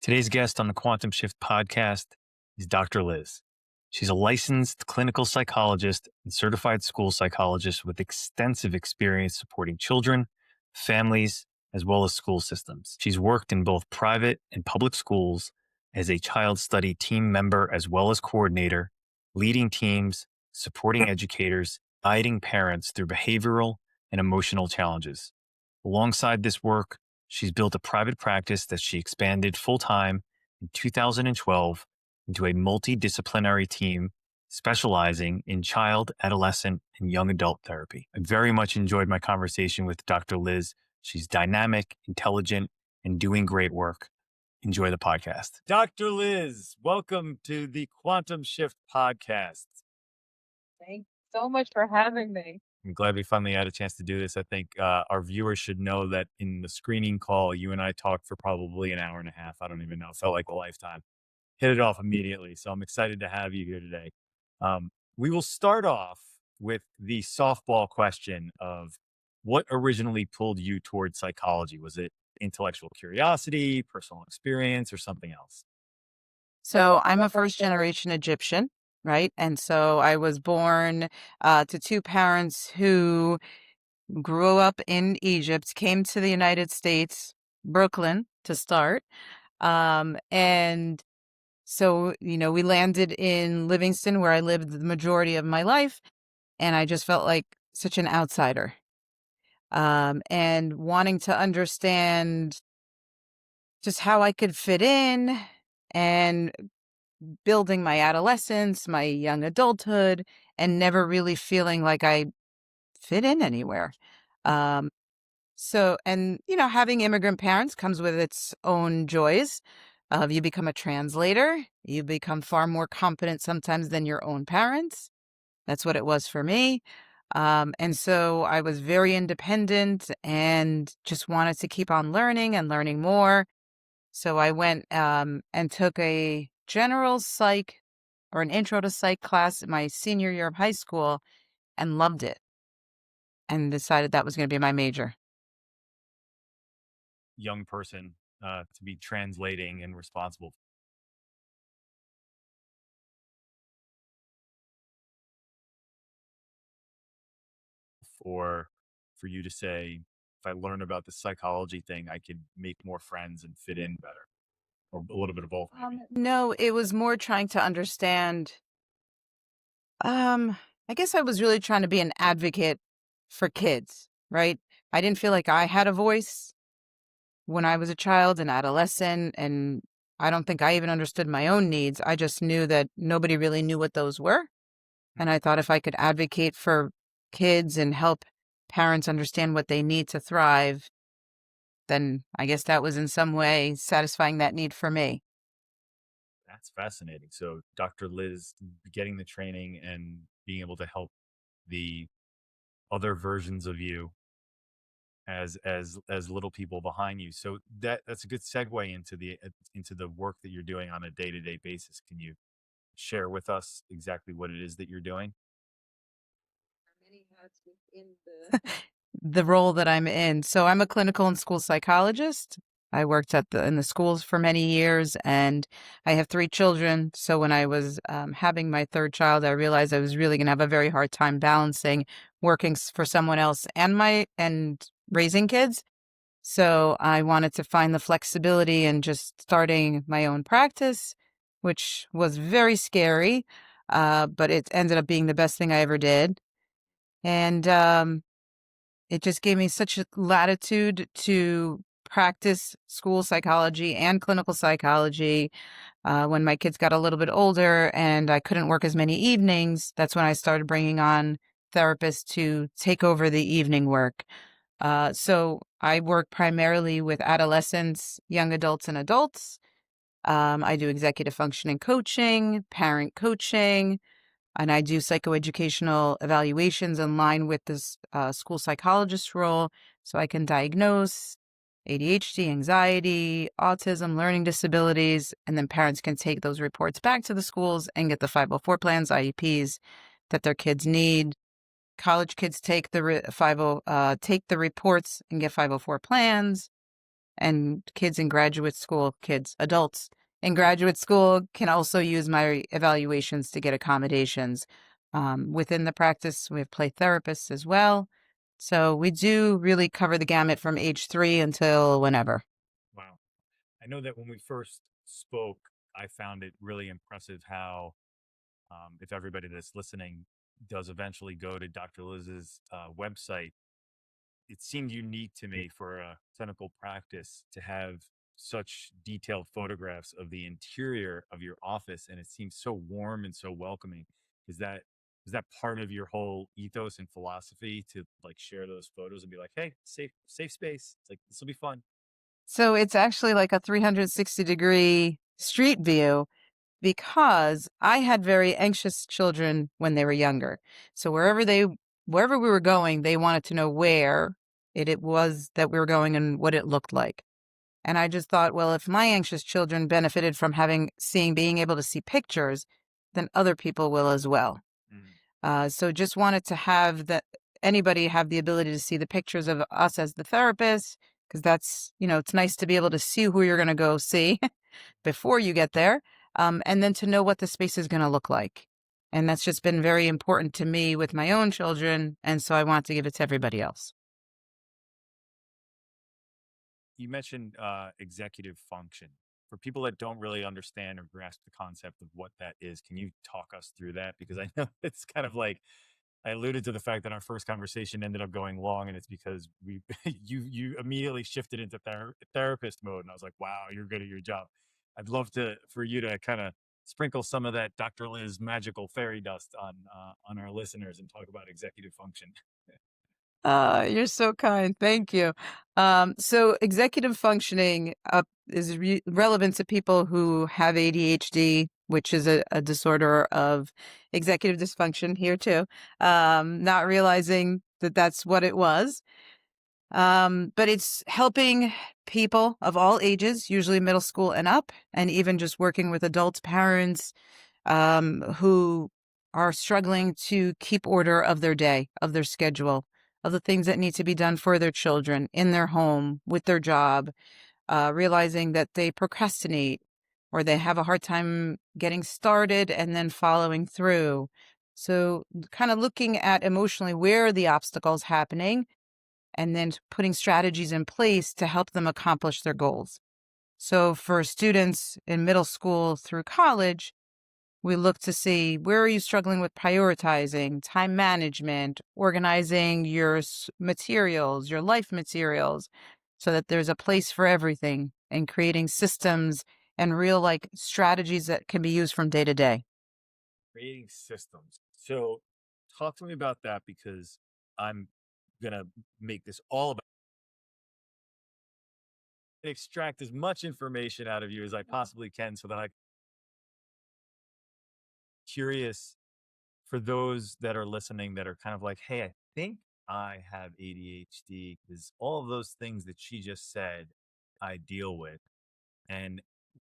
Today's guest on the Quantum Shift podcast is Dr. Liz. She's a licensed clinical psychologist and certified school psychologist with extensive experience supporting children, families, as well as school systems. She's worked in both private and public schools as a child study team member as well as coordinator, leading teams, supporting educators, guiding parents through behavioral and emotional challenges. Alongside this work, she's built a private practice that she expanded full-time in 2012 into a multidisciplinary team specializing in child, adolescent, and young adult therapy. I very much enjoyed my conversation with Dr. Liz. She's dynamic, intelligent, and doing great work. Enjoy the podcast. Dr. Liz, welcome to the Quantum Shift podcast. Thanks so much for having me. I'm glad we finally had a chance to do this. I think our viewers should know that in the screening call, you and I talked for probably an hour and a half. I don't even know. It felt like a lifetime. Hit it off immediately. So I'm excited to have you here today. We will start off with the softball question of what originally pulled you towards psychology? Was it intellectual curiosity, personal experience, or something else? So I'm a first generation Egyptian, right? And so I was born to two parents who grew up in Egypt, came to the United States, Brooklyn to start. And so, we landed in Livingston where I lived the majority of my life. And I just felt like such an outsider. And wanting to understand just how I could fit in and building my adolescence, my young adulthood, and never really feeling like I fit in anywhere. Um, having immigrant parents comes with its own joys. You become a translator. You become far more competent sometimes than your own parents. That's what it was for me. And so I was very independent and just wanted to keep on learning and learning more. So I went and took a general psych or an intro to psych class in my senior year of high school and loved it and decided that was going to be my major. Young person to be translating and responsible for you to say, if I learn about the psychology thing, I could make more friends and fit in better, or a little bit of both. No, it was more trying to understand. I guess I was really trying to be an advocate for kids, right? I didn't feel like I had a voice when I was a child and adolescent, and I don't think I even understood my own needs. I just knew that nobody really knew what those were. And I thought if I could advocate for kids and help parents understand what they need to thrive, then I guess that was in some way satisfying that need for me. That's fascinating. So Dr. Liz getting the training and being able to help the other versions of you as little people behind you. So that's a good segue into the work that you're doing on a day-to-day basis. Can you share with us exactly what it is that you're doing? Many hats within the role that I'm in. So I'm a clinical and school psychologist. I worked in the schools for many years, and I have three children. So when I was having my third child, I realized I was really going to have a very hard time balancing working for someone else and raising kids. So I wanted to find the flexibility and just starting my own practice, which was very scary, but it ended up being the best thing I ever did. And it just gave me such a latitude to practice school psychology and clinical psychology. When my kids got a little bit older and I couldn't work as many evenings, that's when I started bringing on therapists to take over the evening work. So I work primarily with adolescents, young adults, and adults. I do executive functioning coaching, parent coaching, and I do psychoeducational evaluations in line with this school psychologist role. So I can diagnose ADHD, anxiety, autism, learning disabilities, and then parents can take those reports back to the schools and get the 504 plans, IEPs that their kids need. College kids take the reports and get 504 plans. And kids in graduate school, adults in graduate school can also use my evaluations to get accommodations. Within the practice, we have play therapists as well. So we do really cover the gamut from age 3 until whenever. Wow. I know that when we first spoke, I found it really impressive how, if everybody that's listening does eventually go to Dr. Liz's website, it seemed unique to me for a clinical practice to have such detailed photographs of the interior of your office, and it seems so warm and so welcoming. Is that is that part of your whole ethos and philosophy to like share those photos and be like, hey, safe space? It's like this will be fun. So it's actually like a 360-degree street view because I had very anxious children when they were younger. So wherever we were going, they wanted to know where it was that we were going and what it looked like. And I just thought, well, if my anxious children benefited from being able to see pictures, then other people will as well. So just wanted to have anybody have the ability to see the pictures of us as the therapists, because that's, it's nice to be able to see who you're going to go see before you get there, and then to know what the space is going to look like. And that's just been very important to me with my own children, and so I want to give it to everybody else. You mentioned executive function. For people that don't really understand or grasp the concept of what that is, can you talk us through that? Because I know it's kind of like I alluded to the fact that our first conversation ended up going long, and it's because we you immediately shifted into therapist mode, and I was like, "Wow, you're good at your job." I'd love for you to kind of sprinkle some of that Dr. Liz magical fairy dust on our listeners and talk about executive function. You're so kind. Thank you. So executive functioning is relevant to people who have ADHD, which is a disorder of executive dysfunction here too. Not realizing that that's what it was. But it's helping people of all ages, usually middle school and up, and even just working with adults, parents, who are struggling to keep order of their day, of their schedule, of the things that need to be done for their children in their home, with their job, realizing that they procrastinate or they have a hard time getting started and then following through. So, kind of looking at emotionally where are the obstacles happening and then putting strategies in place to help them accomplish their goals. So, for students in middle school through college, we look to see where are you struggling with prioritizing, time management, organizing your materials, your life materials, so that there's a place for everything, and creating systems and real like strategies that can be used from day to day. Creating systems. So, talk to me about that because I'm gonna make this all about extract as much information out of you as I possibly can so that I'm curious for those that are listening that are kind of like, hey, I think I have ADHD because all of those things that she just said, I deal with. And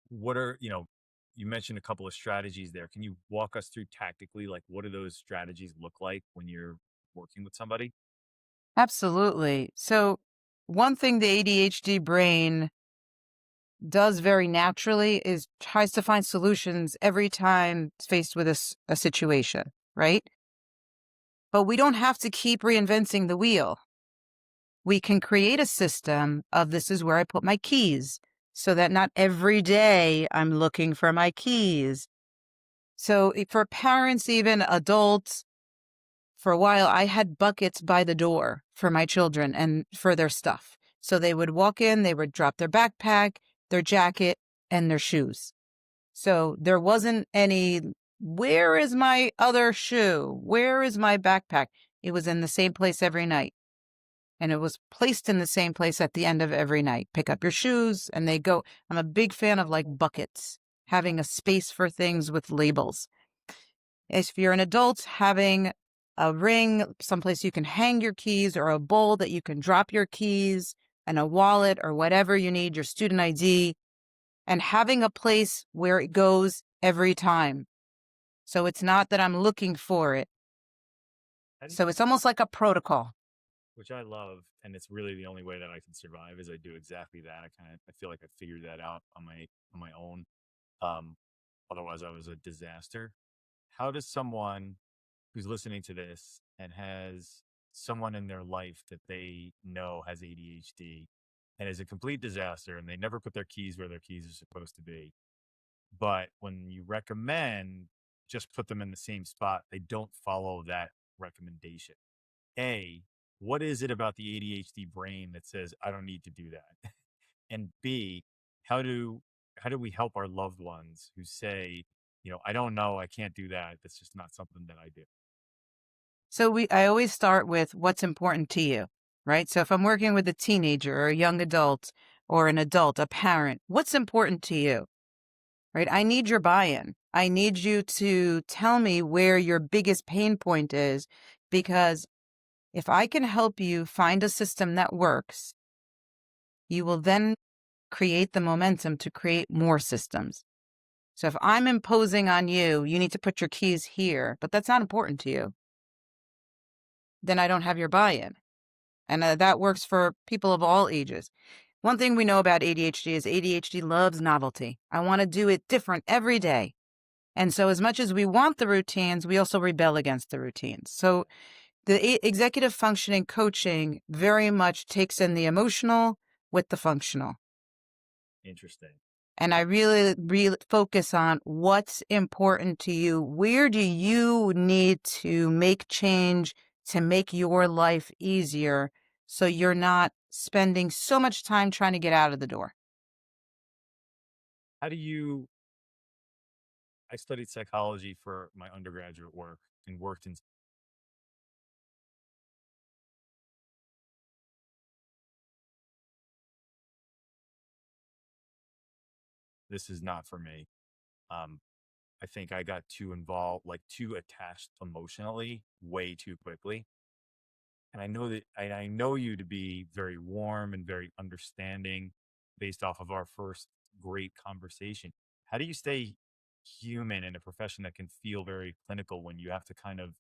what are, you mentioned a couple of strategies there. Can you walk us through tactically, like what do those strategies look like when you're working with somebody? Absolutely. So, one thing the ADHD brain does very naturally is tries to find solutions every time it's faced with a situation, right? But we don't have to keep reinventing the wheel. We can create a system of this is where I put my keys so that not every day I'm looking for my keys. So for parents, even adults, for a while, I had buckets by the door for my children and for their stuff. So they would walk in, they would drop their backpack, their jacket, and their shoes. So there wasn't any, where is my other shoe? Where is my backpack? It was in the same place every night. And it was placed in the same place at the end of every night. Pick up your shoes and they go. I'm a big fan of like buckets, having a space for things with labels. If you're an adult, having a ring, someplace you can hang your keys, or a bowl that you can drop your keys, and a wallet or whatever you need, your student ID, and having a place where it goes every time. So it's not that I'm looking for it. So it's almost like a protocol. which I love, and it's really the only way that I can survive is I do exactly that. I feel like I figured that out on my own. Um, Otherwise, I was a disaster. How does someone who's listening to this and has someone in their life that they know has ADHD and is a complete disaster, and they never put their keys where their keys are supposed to be, but when you recommend just put them in the same spot, they don't follow that recommendation. A, what is it about the ADHD brain that says I don't need to do that? And B, how do how do we help our loved ones who say, I don't know, I can't do that. That's just not something that I do. So I always start with what's important to you, right? So if I'm working with a teenager or a young adult or an adult, a parent, what's important to you, right? I need your buy-in. I need you to tell me where your biggest pain point is, because if I can help you find a system that works, you will then create the momentum to create more systems. So if I'm imposing on you, you need to put your keys here, but that's not important to you, then I don't have your buy-in. And that works for people of all ages. One thing we know about ADHD is ADHD loves novelty. I want to do it different every day. And so as much as we want the routines, we also rebel against the routines. So the executive functioning coaching very much takes in the emotional with the functional. Interesting. And I really, really focus on what's important to you. Where do you need to make change to make your life easier so you're not spending so much time trying to get out of the door? How do you I studied psychology for my undergraduate work and worked in this is not for me. Um, I think I got too involved, like too attached emotionally way too quickly. And I know you to be very warm and very understanding based off of our first great conversation. How do you stay human in a profession that can feel very clinical when you have to kind of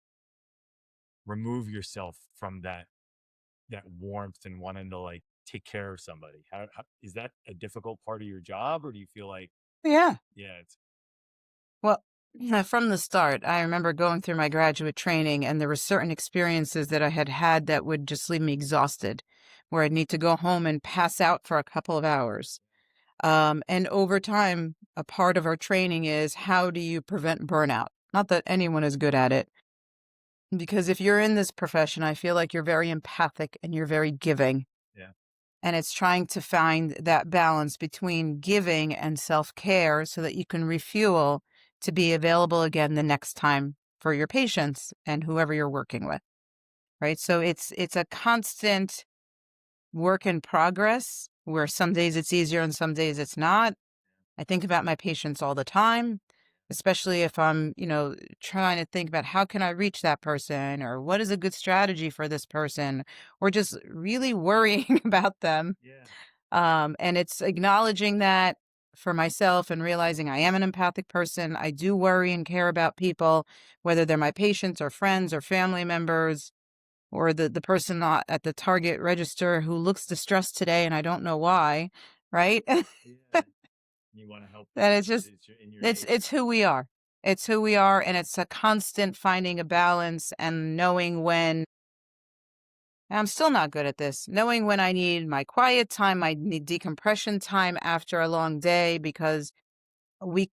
remove yourself from that warmth and wanting to like take care of somebody? How is that a difficult part of your job, or do you feel like, Yeah. yeah, it's Well, from the start, I remember going through my graduate training, and there were certain experiences that I had had that would just leave me exhausted, where I'd need to go home and pass out for a couple of hours. And over time, a part of our training is how do you prevent burnout? Not that anyone is good at it, because if you're in this profession, I feel like you're very empathic and you're very giving. yeah, And it's trying to find that balance between giving and self care so that you can refuel to be available again the next time for your patients and whoever you're working with. Right. So it's a constant work in progress where some days it's easier and some days it's not. I think about my patients all the time, especially if I'm, trying to think about how can I reach that person or what is a good strategy for this person or just really worrying about them. yeah, And it's acknowledging that for myself and realizing I am an empathic person. I do worry and care about people, whether they're my patients or friends or family members or the person not at the Target register who looks distressed today and I don't know why, right? yeah. You want to help them. That it's just In your it's nature. who we are. It's who we are, and it's a constant finding a balance and knowing when and I'm still not good at this. Knowing when I need my quiet time, I need decompression time after a long day because we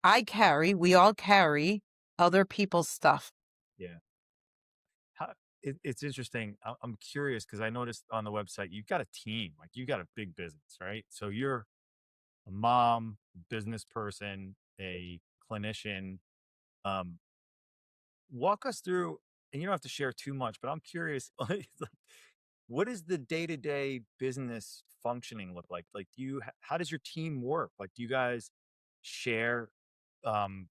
we all carry other people's stuff. Yeah. How, it's interesting. I'm curious because I noticed on the website you've got a team, like you got a big business, right? So you're a mom, business person, a clinician. Um, Walk us through, and you don't have to share too much, but I'm curious, like, what does the day to day business functioning look like? Like, how does your team work? Like, do you guys share um,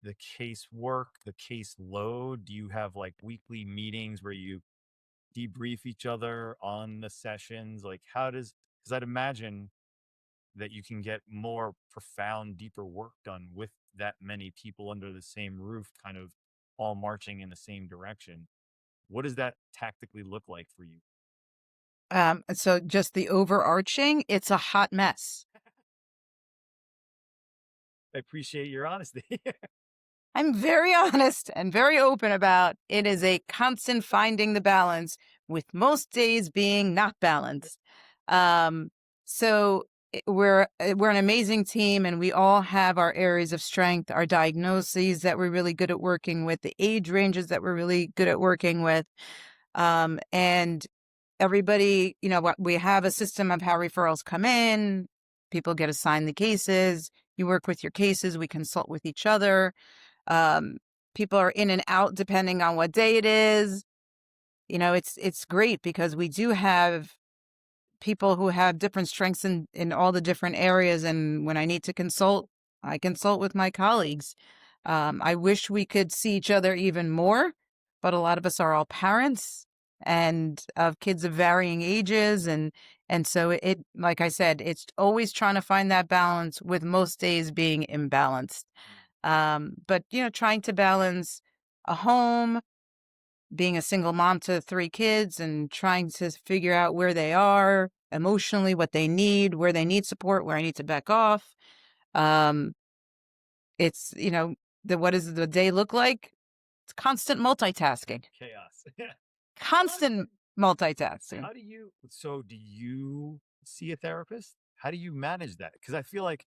the case work, the case load? Do you have like weekly meetings where you debrief each other on the sessions? Like, because I'd imagine that you can get more profound, deeper work done with that many people under the same roof, kind of all marching in the same direction. What does that tactically look like for you? So just the overarching, it's a hot mess. I appreciate your honesty. I'm very honest and very open about it is a constant finding the balance, with most days being not balanced. Um, so we're an amazing team, and we all have our areas of strength, our diagnoses that we're really good at working with, the age ranges that we're really good at working with, and everybody, we have a system of how referrals come in. People get assigned the cases. You work with your cases. We consult with each other. Um, People are in and out depending on what day it is. It's great because we do have people who have different strengths in all the different areas. And when I need to consult, I consult with my colleagues. I wish we could see each other even more, but a lot of us are all parents and of kids of varying ages. And so like I said, it's always trying to find that balance, with most days being imbalanced. But trying to balance a home, being a single mom to 3 kids, and trying to figure out where they are emotionally, what they need, where they need support, where I need to back off. Um, it's, what does the day look like? It's constant multitasking, Chaos. Yeah. constant multitasking. Do you see a therapist? How do you manage that? Because I feel like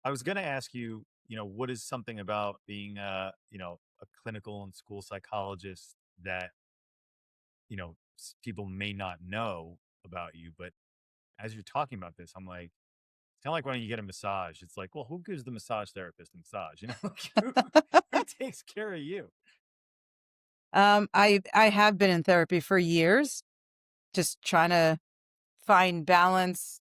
I was going to ask you, what is something about being a clinical and school psychologist that, people may not know about you. But as you're talking about this, I'm like, it's kind of like when you get a massage. It's like, well, who gives the massage therapist a massage? Who takes care of you? I have been in therapy for years, just trying to find balance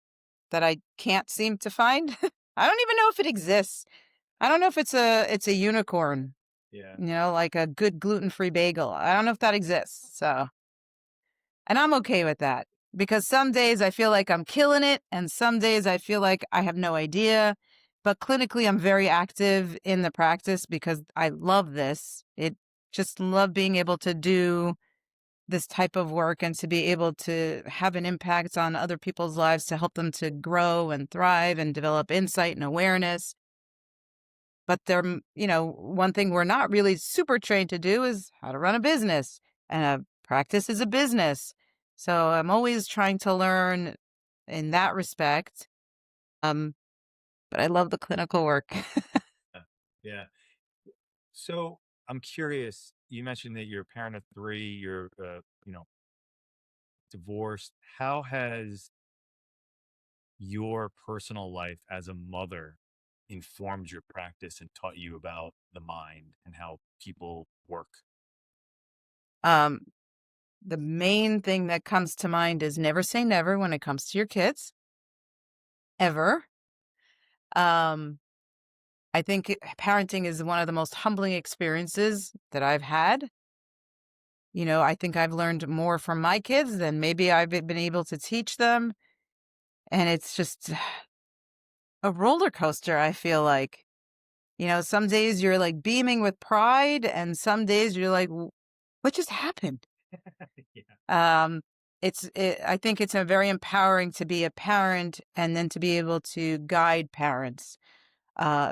that I can't seem to find. I don't even know if it exists. I don't know if it's a unicorn, Yeah. like a good gluten-free bagel. I don't know if that exists. So, and I'm okay with that, because some days I feel like I'm killing it, and some days I feel like I have no idea. But clinically, I'm very active in the practice because I love this. It just love being able to do this type of work and to be able to have an impact on other people's lives, to help them to grow and thrive and develop insight and awareness. But one thing we're not really super trained to do is how to run a business. And a practice is a business. So I'm always trying to learn in that respect. But I love the clinical work. Yeah. So I'm curious. You mentioned that you're a parent of 3. You're, divorced. How has your personal life as a mother informed your practice and taught you about the mind and how people work? um, the main thing that comes to mind is never say never when it comes to your kids, ever. Um, I think parenting is one of the most humbling experiences that I've had. I think I've learned more from my kids than maybe I've been able to teach them. And it's just a roller coaster, I feel like. Some days you're like beaming with pride, and some days you're like, what just happened? Yeah. I think it's a very empowering to be a parent, and then to be able to guide parents.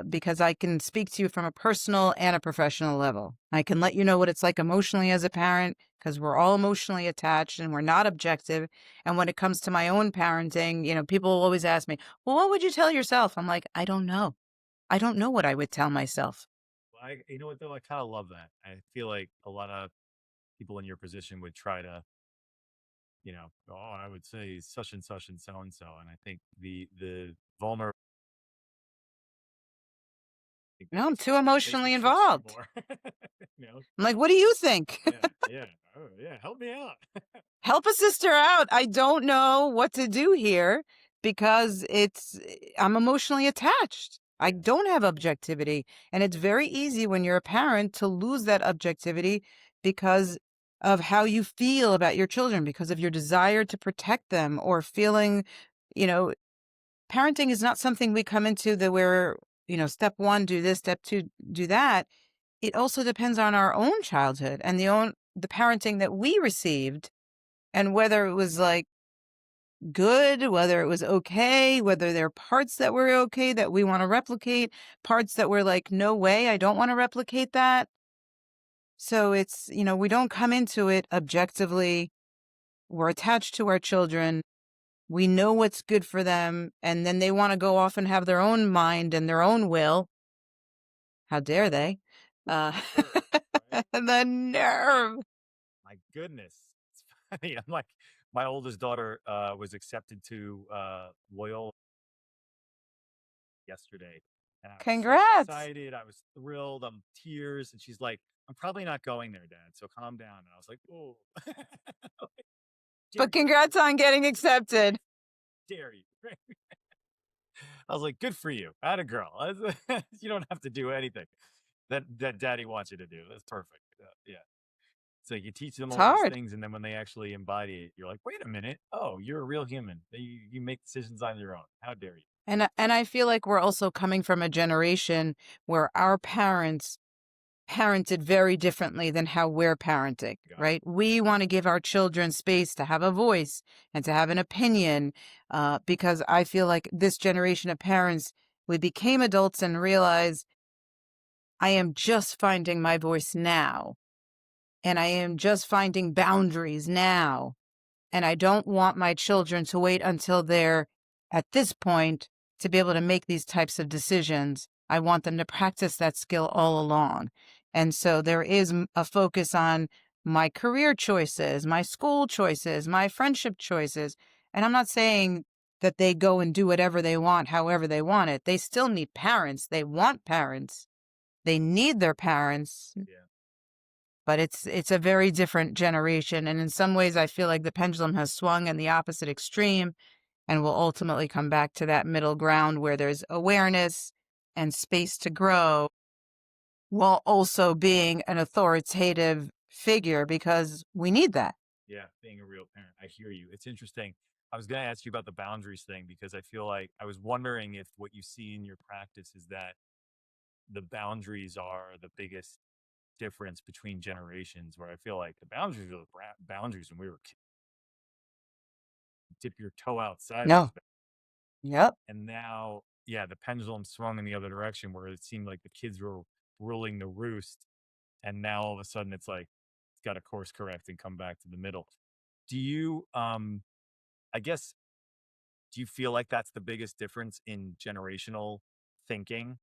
Because I can speak to you from a personal and a professional level. I can let you know what it's like emotionally as a parent, because we're all emotionally attached and we're not objective. And when it comes to my own parenting, people will always ask me, well, what would you tell yourself? I'm like, I don't know. I don't know what I would tell myself. Well, you know what though? I kind of love that. I feel like a lot of people in your position would try to, oh, I would say such and such and so and so. And I think the vulnerable, No, I'm too makes me emotionally trust you involved. more. you know? I'm like, what do you think? Yeah, yeah. Oh, yeah. Help me out. Help a sister out. I don't know what to do here, because I'm emotionally attached. I don't have objectivity. And it's very easy when you're a parent to lose that objectivity because of how you feel about your children, because of your desire to protect them, or feeling, you know, parenting is not something we come into that we're, step 1, do this, step 2, do that. It also depends on our own childhood and the parenting that we received, and whether it was like good, whether it was okay, whether there are parts that were okay that we want to replicate, parts that were like, no way, I don't want to replicate that. So it's, we don't come into it objectively. We're attached to our children. We know what's good for them. And then they want to go off and have their own mind and their own will. How dare they? Nerve, right? The nerve. My goodness. It's funny. I'm like, my oldest daughter was accepted to Loyola yesterday. And I was so Congrats. excited. I was thrilled. I'm tears. And she's like, I'm probably not going there, Dad. So calm down. And I was like, oh. But congrats on getting accepted. Dare you. I was like, good for you. Atta girl. You don't have to do anything that daddy wants you to do. That's perfect. Yeah. So you teach them all these things, and then when they actually embody it, you're like, wait a minute. Oh, you're a real human. You make decisions on your own. How dare you? And I feel like we're also coming from a generation where our parents parented very differently than how we're parenting, right? We want to give our children space to have a voice and to have an opinion, because I feel like this generation of parents, we became adults and realized I am just finding my voice now, and I am just finding boundaries now, and I don't want my children to wait until they're at this point to be able to make these types of decisions. I want them to practice that skill all along. And so there is a focus on my career choices, my school choices, my friendship choices. And I'm not saying that they go and do whatever they want, however they want it. They still need parents. They want parents. They need their parents. Yeah. But it's a very different generation. And in some ways, I feel like the pendulum has swung in the opposite extreme, and will ultimately come back to that middle ground where there's awareness and space to grow while also being an authoritative figure, because we need that. Yeah, being a real parent. I hear you. It's interesting. I was going to ask you about the boundaries thing because I feel like I was wondering if what you see in your practice is that the boundaries are the biggest difference between generations, where I feel like the boundaries are the boundaries when we were kids. Dip your toe outside. No. Yep. And now, yeah, the pendulum swung in the other direction where it seemed like the kids were ruling the roost. And now all of a sudden it's like, it's got to course correct and come back to the middle. Do you, I guess, do you feel like that's the biggest difference in generational thinking,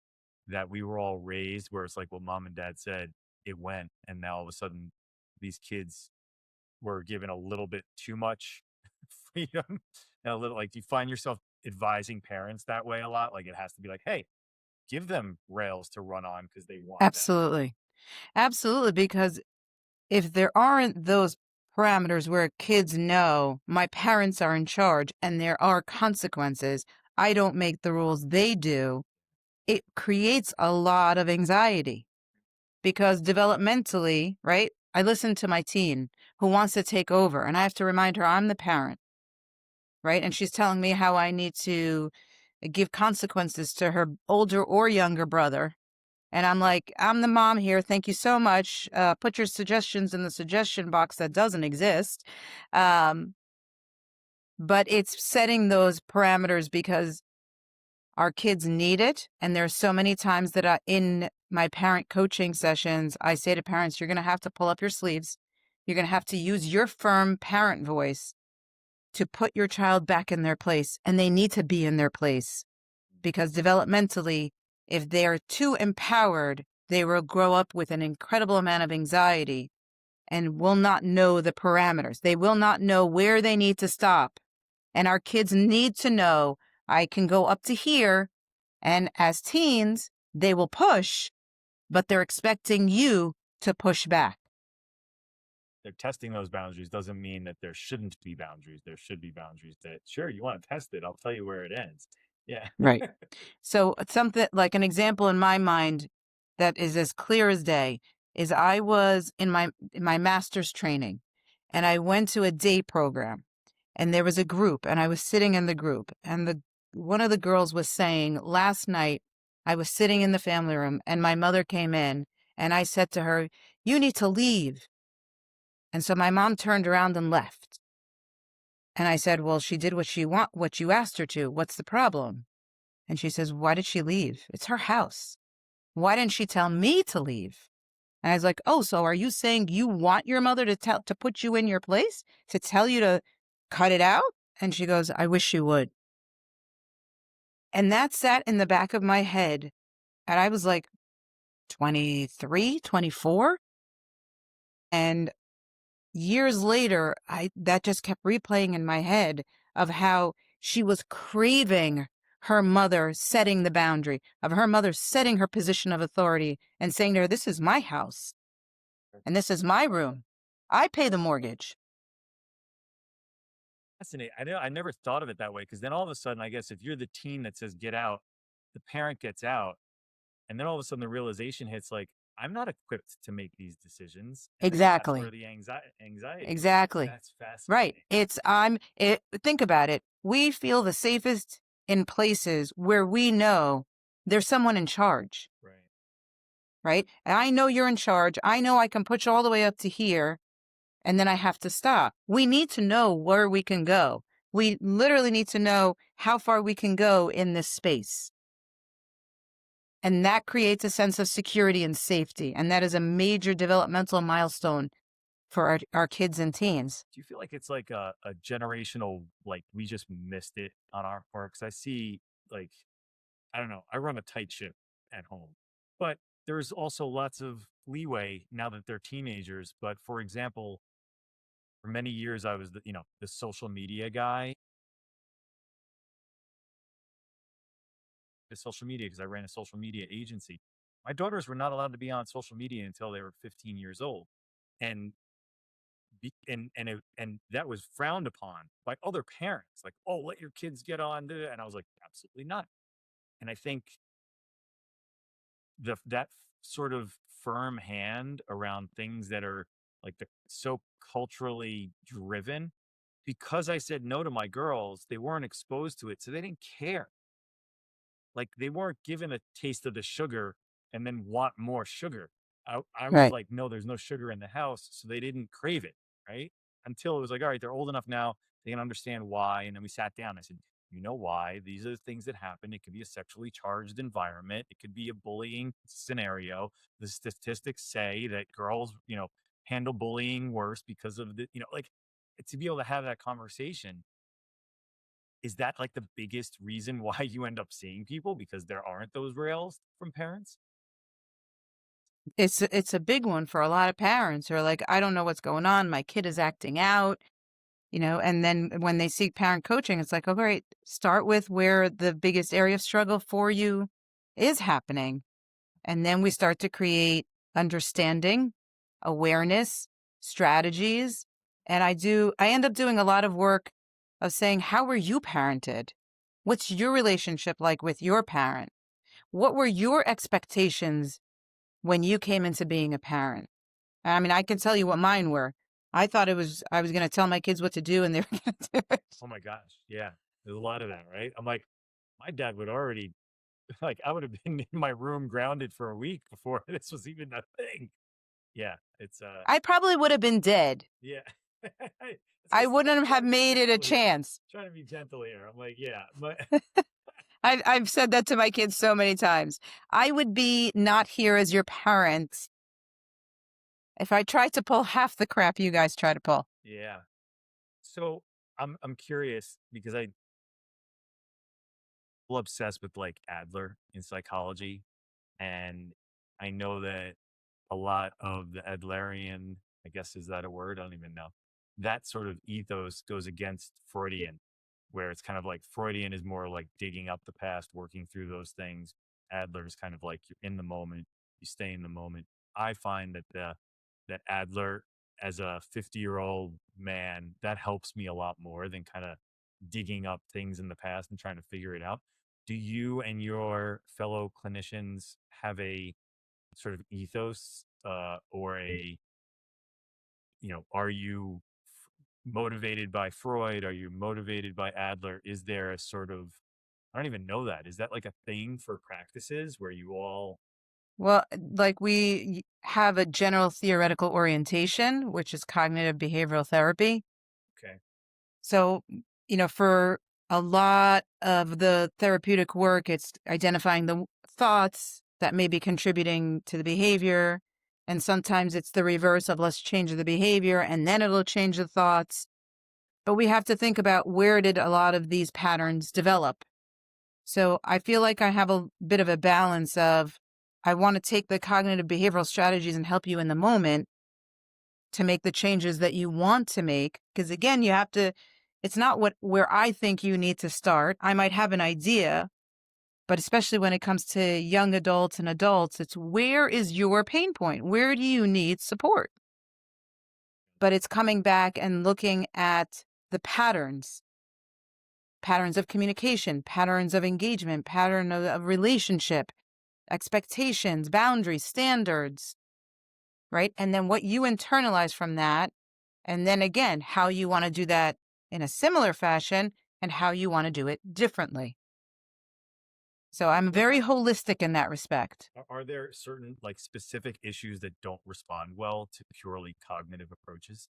that we were all raised where it's like, well, mom and dad said it went, and now all of a sudden these kids were given a little bit too much freedom and a little, like, do you find yourself advising parents that way a lot? Like it has to be like, hey, give them rails to run on because they want that. Absolutely. Absolutely. Because if there aren't those parameters where kids know my parents are in charge and there are consequences, I don't make the rules, they do, it creates a lot of anxiety. Because developmentally, right, I listen to my teen who wants to take over, and I have to remind her I'm the parent, right? And she's telling me how I need to give consequences to her older or younger brother. And I'm like, I'm the mom here. Thank you so much. Put your suggestions in the suggestion box that doesn't exist. But it's setting those parameters because our kids need it. And there's so many times that in my parent coaching sessions, I say to parents, you're going to have to pull up your sleeves. You're going to have to use your firm parent voice to put your child back in their place. And they need to be in their place because developmentally, if they are too empowered, they will grow up with an incredible amount of anxiety and will not know the parameters. They will not know where they need to stop. And our kids need to know, I can go up to here. And as teens, they will push, but they're expecting you to push back. They're testing those boundaries doesn't mean that there shouldn't be boundaries. There should be boundaries that, sure, you want to test it, I'll tell you where it ends. Yeah. Right. So something like an example in my mind that is as clear as day is I was in my master's training, and I went to a day program, and there was a group, and I was sitting in the group, and one of the girls was saying, last night I was sitting in the family room and my mother came in, and I said to her, you need to leave. And so my mom turned around and left. And I said, "Well, she did what you asked her to. What's the problem?" And she says, "Why did she leave? It's her house. Why didn't she tell me to leave?" And I was like, "Oh, so are you saying you want your mother to put you in your place, to tell you to cut it out?" And she goes, "I wish she would." And that sat in the back of my head. And I was like 23, 24. And years later, that just kept replaying in my head of how she was craving her mother setting the boundary, of her mother setting her position of authority and saying to her, "This is my house and this is my room. I pay the mortgage." Fascinating. I never thought of it that way because then all of a sudden, I guess if you're the teen that says get out, the parent gets out, and then all of a sudden the realization hits like, I'm not equipped to make these decisions. And then that's where Exactly. the anxiety arises. Exactly. That's Right. fascinating. Think about it. We feel the safest in places where we know there's someone in charge, Right. right? And I know you're in charge. I know I can push all the way up to here and then I have to stop. We need to know where we can go. We literally need to know how far we can go in this space. And that creates a sense of security and safety. And that is a major developmental milestone for our kids and teens. Do you feel like it's like a generational, like we just missed it on our part? Because I see, like, I don't know, I run a tight ship at home, but there's also lots of leeway now that they're teenagers. But for example, for many years, I was the social media guy. The social media because I ran a social media agency. My daughters were not allowed to be on social media until they were 15 years old, and and that was frowned upon by other parents. Like, oh, let your kids get on, and I was like, absolutely not. And I think that sort of firm hand around things that are like so culturally driven. Because I said no to my girls, they weren't exposed to it, so they didn't care. Like, they weren't given a taste of the sugar and then want more sugar. I was Right. like, "No, there's no sugar in the house," so they didn't crave it, right? Until it was like, "All right, they're old enough now, they can understand why," and then we sat down, I said, "You know why? These are the things that happen. It could be a sexually charged environment. It could be a bullying scenario. The statistics say that girls, handle bullying worse because of like, to be able to have that conversation is that like the biggest reason why you end up seeing people because there aren't those rails from parents? It's a big one for a lot of parents who are like, "I don't know what's going on. My kid is acting out." And then when they seek parent coaching, it's like, "Oh, great. Start with where the biggest area of struggle for you is happening." And then we start to create understanding, awareness, strategies. And I end up doing a lot of work of saying, "How were you parented? What's your relationship like with your parent? What were your expectations when you came into being a parent?" I mean, I can tell you what mine were. I was going to tell my kids what to do and they were going to do it. Oh my gosh. Yeah. There's a lot of that, right? I'm like, my dad would already like I would have been in my room grounded for a week before this was even a thing. Yeah. It's I probably would have been dead. yeah. That's I what's wouldn't have trying to be made it a gentle here. chance. Trying to be gentle here. I'm like, yeah, but I've said that to my kids so many times. I would be not here as your parent if I tried to pull half the crap you guys try to pull. yeah. So I'm curious because I'm obsessed with like Adler in psychology. And I know that a lot of the Adlerian, I guess, is that a word? I don't even know. That sort of ethos goes against Freudian, where it's kind of like Freudian is more like digging up the past, working through those things. Adler is kind of like you're in the moment, you stay in the moment. I find that Adler, as a 50-year-old man, that helps me a lot more than kind of digging up things in the past and trying to figure it out. Do you and your fellow clinicians have a sort of ethos or are you motivated by Freud? Are you motivated by Adler? Is there a sort of, I don't even know that. Is that like a thing for practices where you all, Well, like have a general theoretical orientation, which is cognitive behavioral therapy. okay, So, for a lot of the therapeutic work, it's identifying the thoughts that may be contributing to the behavior. And sometimes it's the reverse of let's change the behavior and then it'll change the thoughts. But we have to think about where did a lot of these patterns develop. So I feel like I have a bit of a balance of I want to take the cognitive behavioral strategies and help you in the moment to make the changes that you want to make. Because again, you have to, it's not where I think you need to start. I might have an idea, but especially when it comes to young adults and adults, it's where is your pain point? Where do you need support? But it's coming back and looking at the patterns of communication, patterns of engagement, pattern of relationship, expectations, boundaries, standards, right? And then what you internalize from that. And then again, how you want to do that in a similar fashion and how you want to do it differently. So I'm very holistic in that respect. Are there certain specific issues that don't respond well to purely cognitive approaches?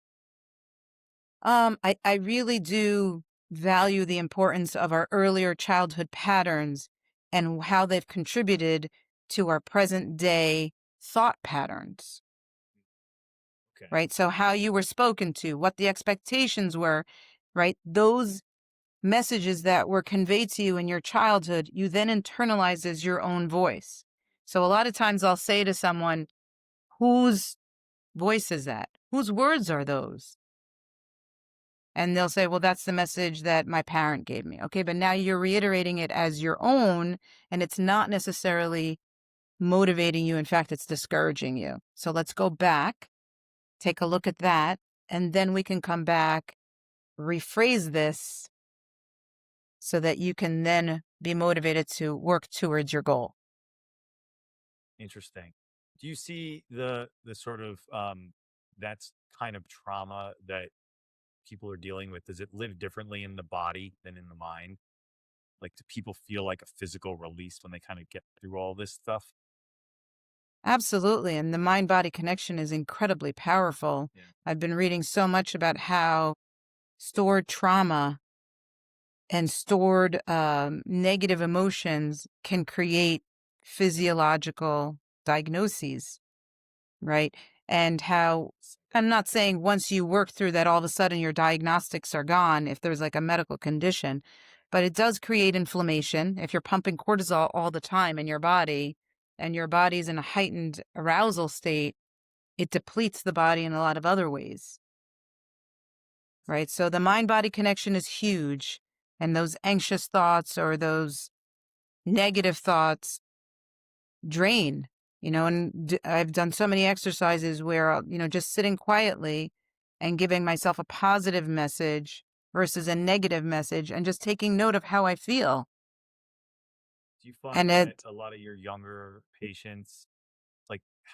I really do value the importance of our earlier childhood patterns and how they've contributed to our present day thought patterns. Okay. Right? So how you were spoken to, what the expectations were, right? Those messages that were conveyed to you in your childhood, you then internalize as your own voice. So a lot of times I'll say to someone, whose voice is that? Whose words are those? And they'll say, well, that's the message that my parent gave me. Okay, but now you're reiterating it as your own, and it's not necessarily motivating you. In fact, it's discouraging you. So let's go back, take a look at that, and then we can come back, rephrase this so that you can then be motivated to work towards your goal. Interesting. Do you see the sort of that's kind of trauma that people are dealing with? Does it live differently in the body than in the mind? Like, do people feel like a physical release when they kind of get through all this stuff? Absolutely. And the mind body connection is incredibly powerful. Yeah. I've been reading so much about how stored trauma and stored negative emotions can create physiological diagnoses, right? And how I'm not saying once you work through that, all of a sudden your diagnostics are gone if there's like a medical condition, but it does create inflammation. If you're pumping cortisol all the time in your body and your body's in a heightened arousal state, it depletes the body in a lot of other ways, right? So the mind body connection is huge. And those anxious thoughts or those negative thoughts drain, and I've done so many exercises where, just sitting quietly and giving myself a positive message versus a negative message and just taking note of how I feel. Do you find that a lot of your younger patients,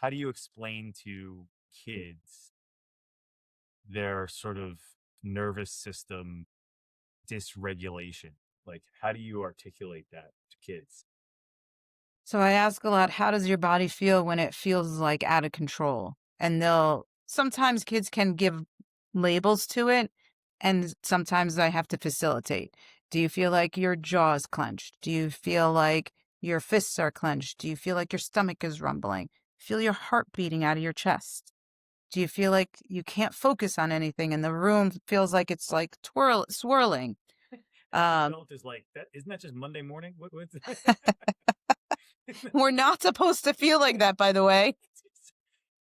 how do you explain to kids their sort of nervous system dysregulation? How do you articulate that to kids? So I ask a lot, how does your body feel when it feels like out of control? And sometimes kids can give labels to it, and sometimes I have to facilitate. Do you feel like your jaw is clenched? Do you feel like your fists are clenched? Do you feel like your stomach is rumbling? Feel your heart beating out of your chest? Do you feel like you can't focus on anything and the room feels like it's like swirling? Adult is like that. Isn't that just Monday morning? What's We're not supposed to feel like that, by the way.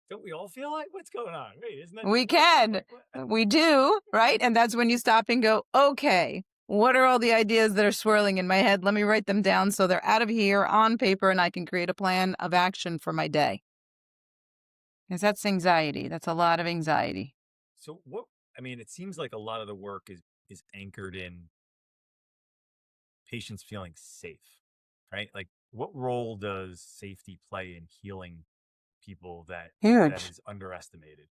Don't we all feel like what's going on? Wait, isn't that we can? We do, right? And that's when you stop and go, okay, what are all the ideas that are swirling in my head? Let me write them down so they're out of here on paper and I can create a plan of action for my day. Because that's anxiety. That's a lot of anxiety. So it seems like a lot of the work is anchored in patients feeling safe, right? Like, what role does safety play in healing people that is underestimated?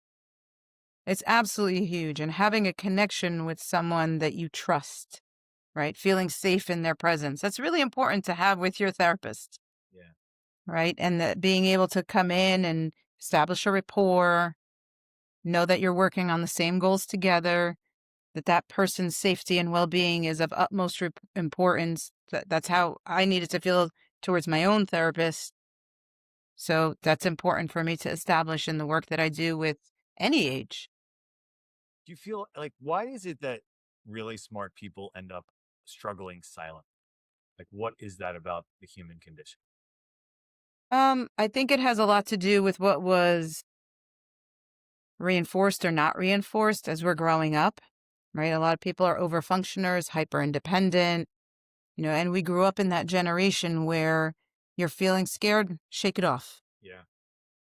It's absolutely huge. And having a connection with someone that you trust, right? Feeling safe in their presence. That's really important to have with your therapist. Yeah. Right. And being able to come in and establish a rapport, know that you're working on the same goals together, that person's safety and well-being is of utmost importance. That's how I needed to feel towards my own therapist. So that's important for me to establish in the work that I do with any age. Do you feel like why is it that really smart people end up struggling silent? Like, what is that about the human condition? I think it has a lot to do with what was reinforced or not reinforced as we're growing up, right? A lot of people are overfunctioners, hyper independent, and we grew up in that generation where you're feeling scared, shake it off, Yeah.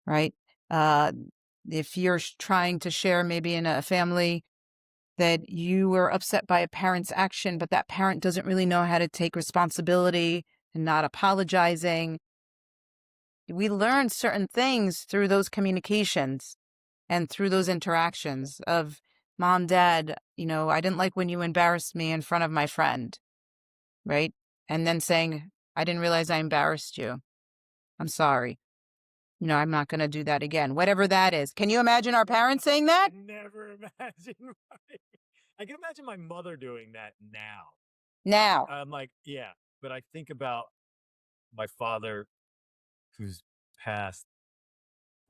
right? Uh, if you're trying to share maybe in a family that you were upset by a parent's action, but that parent doesn't really know how to take responsibility and not apologizing, we learn certain things through those communications and through those interactions of mom, dad, I didn't like when you embarrassed me in front of my friend, right? And then saying, I didn't realize I embarrassed you. I'm sorry. I'm not going to do that again. Whatever that is. Can you imagine our parents saying that? I never imagine. I can imagine my mother doing that now. Now. I'm like, yeah, but I think about my father who's passed.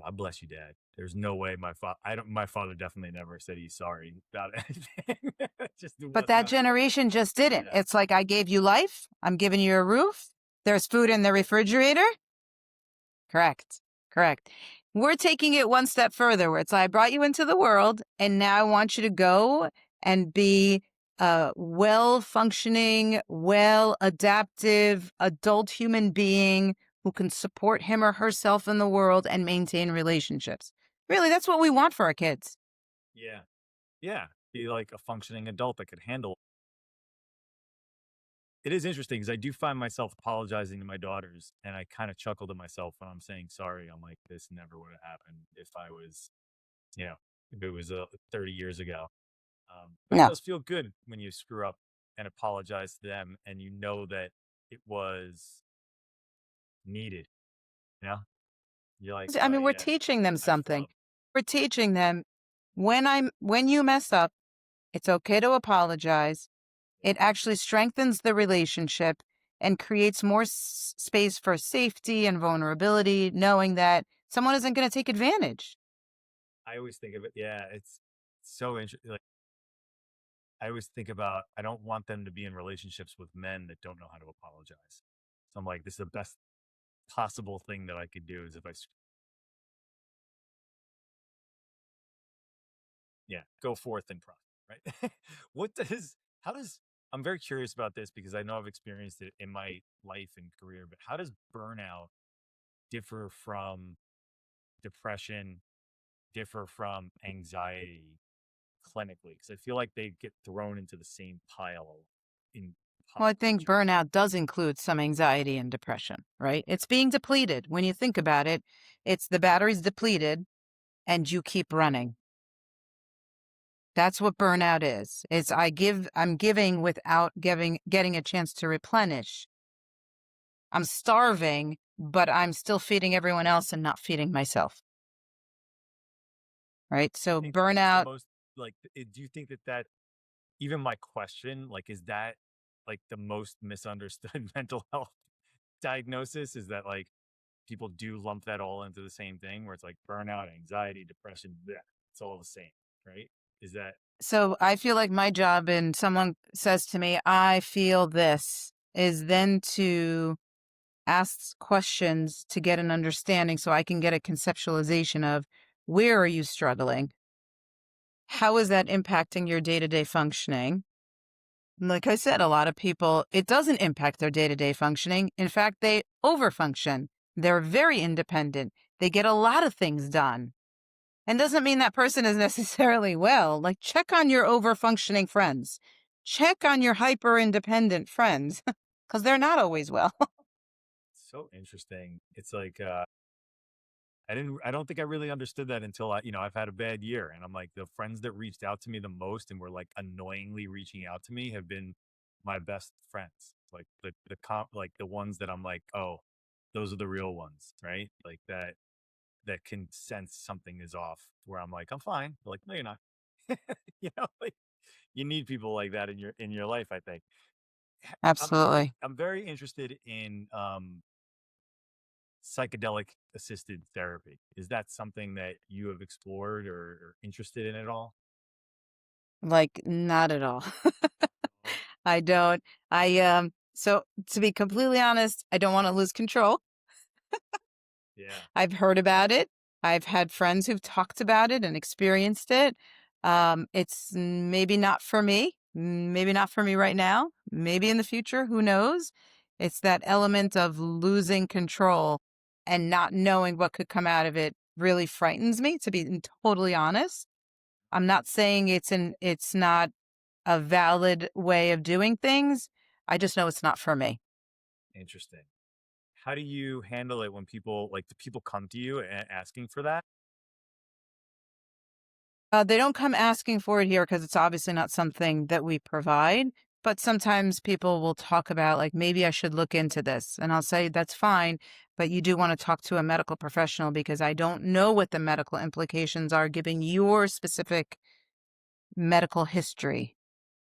God bless you, Dad. There's no way my father. I don't. My father definitely never said he's sorry about anything. Just it But was that not. generation just didn't. Yeah. It's like, I gave you life. I'm giving you a roof. There's food in the refrigerator. Correct. Correct. We're taking it one step further where it's like, I brought you into the world and now I want you to go and be a well functioning, well adaptive adult human being who can support him or herself in the world and maintain relationships. Really, that's what we want for our kids. Yeah. Yeah. Be like a functioning adult that could handle. It is interesting because I do find myself apologizing to my daughters, and I kind of chuckle to myself when I'm saying sorry. I'm like, this never would have happened if I was, you know, if it was 30 years ago. But it No. does feel good when you screw up and apologize to them, and you know that it was needed. You know, you're like, I oh mean, we're yeah, teaching them I something. flubbed. We're teaching them when you mess up, it's okay to apologize. It actually strengthens the relationship and creates more space for safety and vulnerability, knowing that someone isn't going to take advantage. I always think of it. Yeah, it's so interesting. Like I always think about, I don't want them to be in relationships with men that don't know how to apologize. So I'm like, this is the best possible thing that I could do is if yeah, go forth and profit, right? what does, how does, I'm very curious about this because I know I've experienced it in my life and career, but how does burnout differ from depression, differ from anxiety clinically? Because I feel like they get thrown into the same pile in Well, I think situations. burnout does include some anxiety and depression, right? It's being depleted. When you think about it, it's the battery's depleted and you keep running. That's what burnout is. I'm giving without getting a chance to replenish. I'm starving, but I'm still feeding everyone else and not feeding myself. Right? Do you So think that that's the burnout, most like? Do you think that even my question, like, is that like the most misunderstood mental health diagnosis? Is that like people do lump that all into the same thing, where it's like burnout, anxiety, depression, bleh, it's all the same, right? Is that so I feel like my job, and someone says to me, I feel this, is then to ask questions to get an understanding so I can get a conceptualization of, where are you struggling? How is that impacting your day-to-day functioning? Like I said, a lot of people, it doesn't impact their day-to-day functioning. In fact, they overfunction. They're very independent. They get a lot of things done. And doesn't mean that person is necessarily well. Like, check on your overfunctioning friends. Check on your hyper independent friends because they're not always well. so interesting? It's like I don't think I really understood that until I've had a bad year, and I'm like, the friends that reached out to me the most and were like annoyingly reaching out to me have been my best friends. Like like the ones that I'm like, oh, those are the real ones, right? Like that can sense something is off. Where I'm like, I'm fine. They're like, no, you're not. Like You need people like that in your life, I think. Absolutely. I'm very interested in psychedelic assisted therapy. Is that something that you have explored or interested in at all? Like, not at all. Oh, I don't. So to be completely honest, I don't want to lose control. yeah, I've heard about it. I've had friends who've talked about it and experienced it. It's maybe not for me. Maybe not for me right now. Maybe in the future. Who knows? It's that element of losing control and not knowing what could come out of it really frightens me, to be totally honest. I'm not saying it's not a valid way of doing things. I just know it's not for me. interesting. How do you handle it when people like do people come to you asking for that? They don't come asking for it here because it's obviously not something that we provide. But sometimes people will talk about, like, maybe I should look into this. And I'll say, that's fine. But you do want to talk to a medical professional because I don't know what the medical implications are given your specific medical history.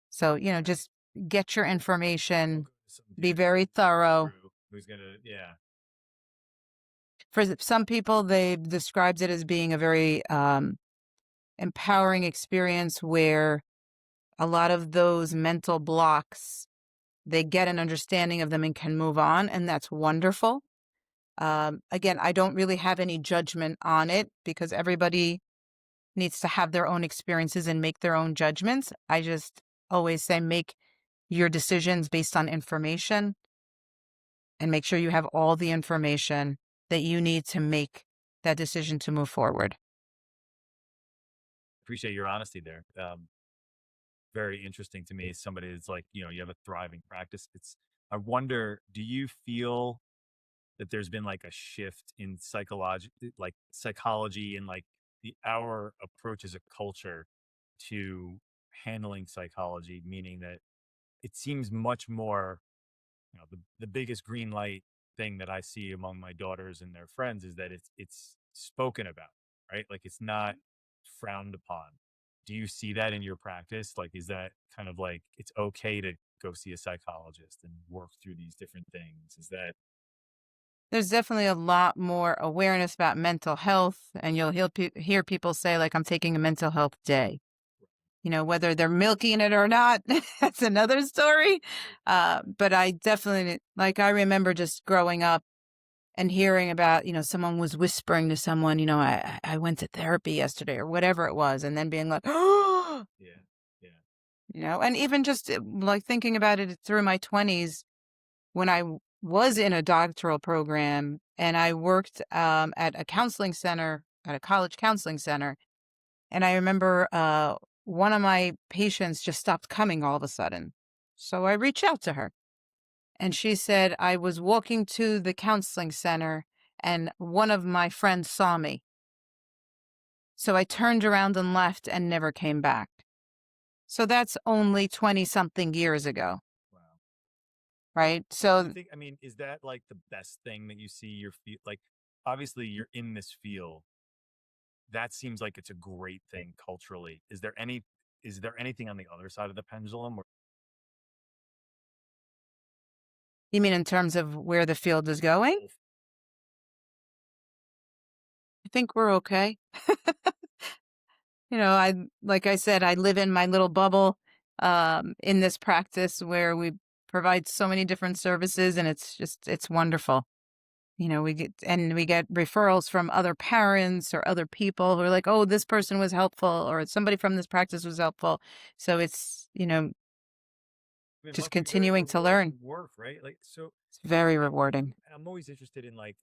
So, Right. just get your Don't information, go to some be dude very thorough. who's gonna, yeah. For some people, they described it as being a very empowering experience where a lot of those mental blocks, they get an understanding of them and can move on, and that's wonderful. Again, I don't really have any judgment on it because everybody needs to have their own experiences and make their own judgments. I just always say make your decisions based on information and make sure you have all the information that you need to make that decision to move forward. Appreciate your honesty there. Very interesting to me as somebody that's like, you have a thriving practice. I wonder, do you feel that there's been like a shift in psychology and like our approach as a culture to handling psychology, meaning that it seems much more, the biggest green light thing that I see among my daughters and their friends is that it's spoken about, right? Like it's not frowned upon. Do you see that in your practice? Like, is that kind of like it's okay to go see a psychologist and work through these different things? Is that There's definitely a lot more awareness about mental health, and you'll hear people say, like, I'm taking a mental health day. Whether they're milking it or not, that's another story. But I definitely, like, I remember just growing up and hearing about, someone was whispering to someone, I went to therapy yesterday or whatever it was, and then being like, oh, yeah, yeah, and even just like thinking about it through my 20s when I was in a doctoral program and I worked at a counseling center, at a college counseling center. And I remember one of my patients just stopped coming all of a sudden. So I reached out to her and she said, I was walking to the counseling center and one of my friends saw me. So I turned around and left and never came back. So that's only 20 something years ago, wow. right? Do you So think, I mean, is that like the best thing that you see your feet? Like, obviously, you're in this field. That seems like it's a great thing culturally. Is there anything on the other side of the pendulum? Or you mean in terms of where the field is going? both? I think we're okay. I like I said, I live in my little bubble in this practice where we provide so many different services and it's wonderful. We get referrals from other parents or other people who are like, "Oh, this person was helpful," or somebody from this practice was helpful. So it's, It just must be very continuing to learn. rewarding work, right? Like, so It's very rewarding. I'm always interested in like,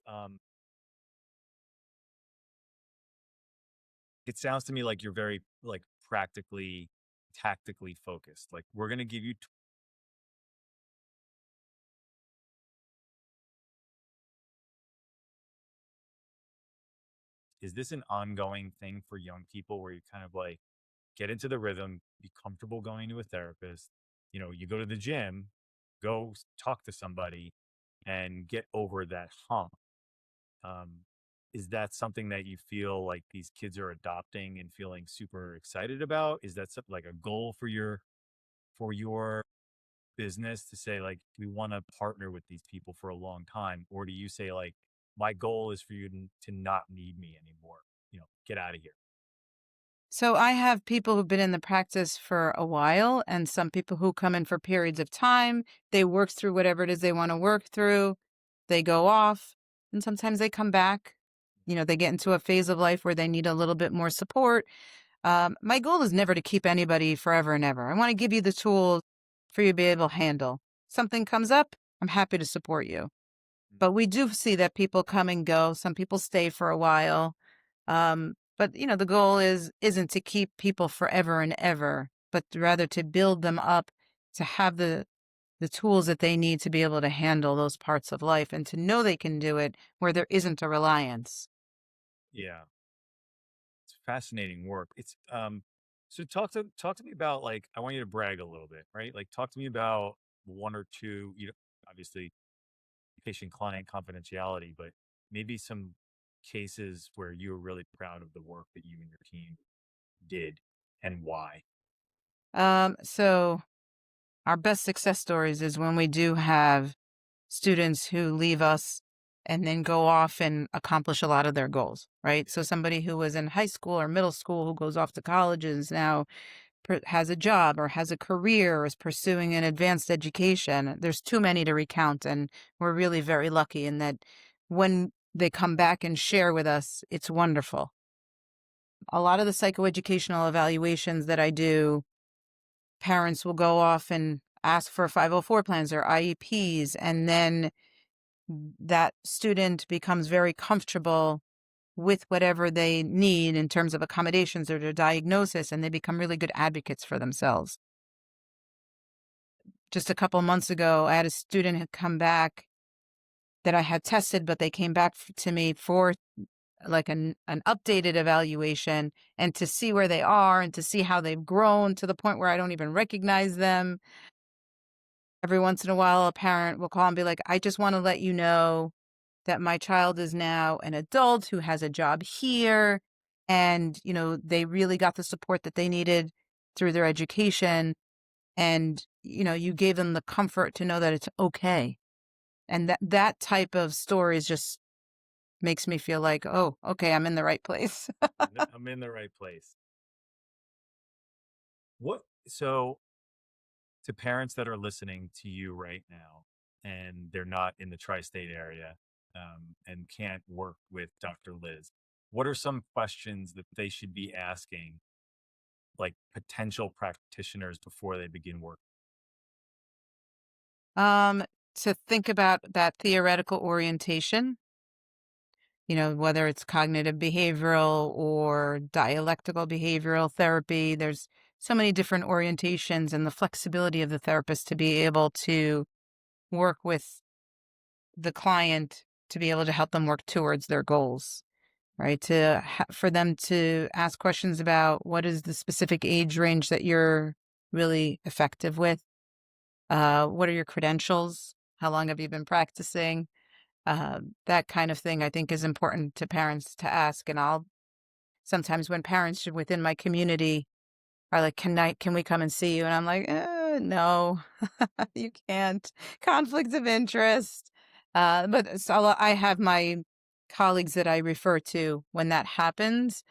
it sounds to me like you're very like practically, tactically focused. Like, we're going to give you is this an ongoing thing for young people where you kind of like get into the rhythm, be comfortable going to a therapist? You go to the gym, talk to somebody and get over that hump. Um, is that something that you feel like these kids are adopting and feeling super excited about? Is that like a goal for your business to say like we want to partner with these people for a long time, or do you say like my goal is for you to not need me anymore? Get out of here. So I have people who've been in the practice for a while and some people who come in for periods of time. They work through whatever it is they want to work through. They go off and sometimes they come back. They get into a phase of life where they need a little bit more support. My goal is never to keep anybody forever and ever. I want to give you the tools for you to be able to handle. Something comes up, I'm happy to support you. But we do see that people come and go. Some people stay for a while. But the goal isn't to keep people forever and ever, but rather to build them up to have the tools that they need to be able to handle those parts of life and to know they can do it where there isn't a reliance. Yeah. It's fascinating work. It's so talk to me about like I want you to brag a little bit, right? Like talk to me about one or two, obviously patient client confidentiality, but maybe some cases where you were really proud of the work that you and your team did and why. So our best success stories is when we do have students who leave us and then go off and accomplish a lot of their goals, right? So somebody who was in high school or middle school who goes off to college is now has a job or has a career or is pursuing an advanced education. There's too many to recount, and we're really very lucky in that when they come back and share with us, it's wonderful. A lot of the psychoeducational evaluations that I do, parents will go off and ask for 504 plans or IEPs, and then that student becomes very comfortable with whatever they need in terms of accommodations or their diagnosis, and they become really good advocates for themselves. Just a couple months ago, I had a student who come back that I had tested, but they came back to me for like an updated evaluation and to see where they are and to see how they've grown to the point where I don't even recognize them. Every once in a while, a parent will call and be like, I just want to let you know that my child is now an adult who has a job here. And, they really got the support that they needed through their education. And, you gave them the comfort to know that it's okay. And that type of stories just makes me feel like, oh, okay, I'm in the right place. I'm in the right place. So to parents that are listening to you right now and they're not in the tri-state area and can't work with Dr. Liz, what are some questions that they should be asking like potential practitioners before they begin work? To think about that theoretical orientation, whether it's cognitive behavioral or dialectical behavioral therapy, there's so many different orientations and the flexibility of the therapist to be able to work with the client to be able to help them work towards their goals, right? For them to ask questions about what is the specific age range that you're really effective with? What are your credentials? How long have you been practicing? That kind of thing I think is important to parents to ask. And sometimes when parents within my community are like, can we come and see you? And I'm like, no, you can't. Conflict of interest. But so I have my colleagues that I refer to when that happens,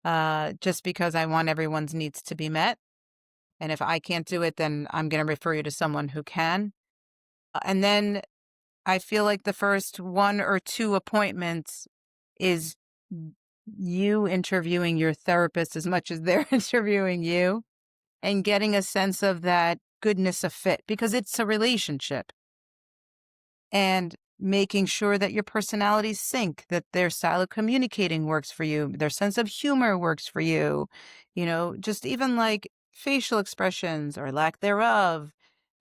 just because I want everyone's needs to be met. And if I can't do it, then I'm going to refer you to someone who can. And then I feel like the first one or two appointments is you interviewing your therapist as much as they're interviewing you and getting a sense of that goodness of fit because it's a relationship. And making sure that your personalities sync, that their style of communicating works for you, their sense of humor works for you, just even like facial expressions or lack thereof,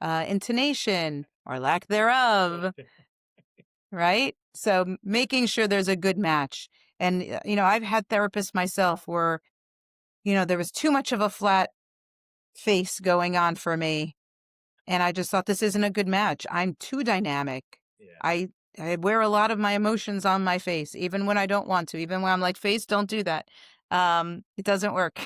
intonation or lack thereof, right? So making sure there's a good match. And, I've had therapists myself where, there was too much of a flat face going on for me. And I just thought this isn't a good match. I'm too dynamic. Yeah. I I wear a lot of my emotions on my face, even when I don't want to, even when I'm like, face, don't do that. It doesn't work.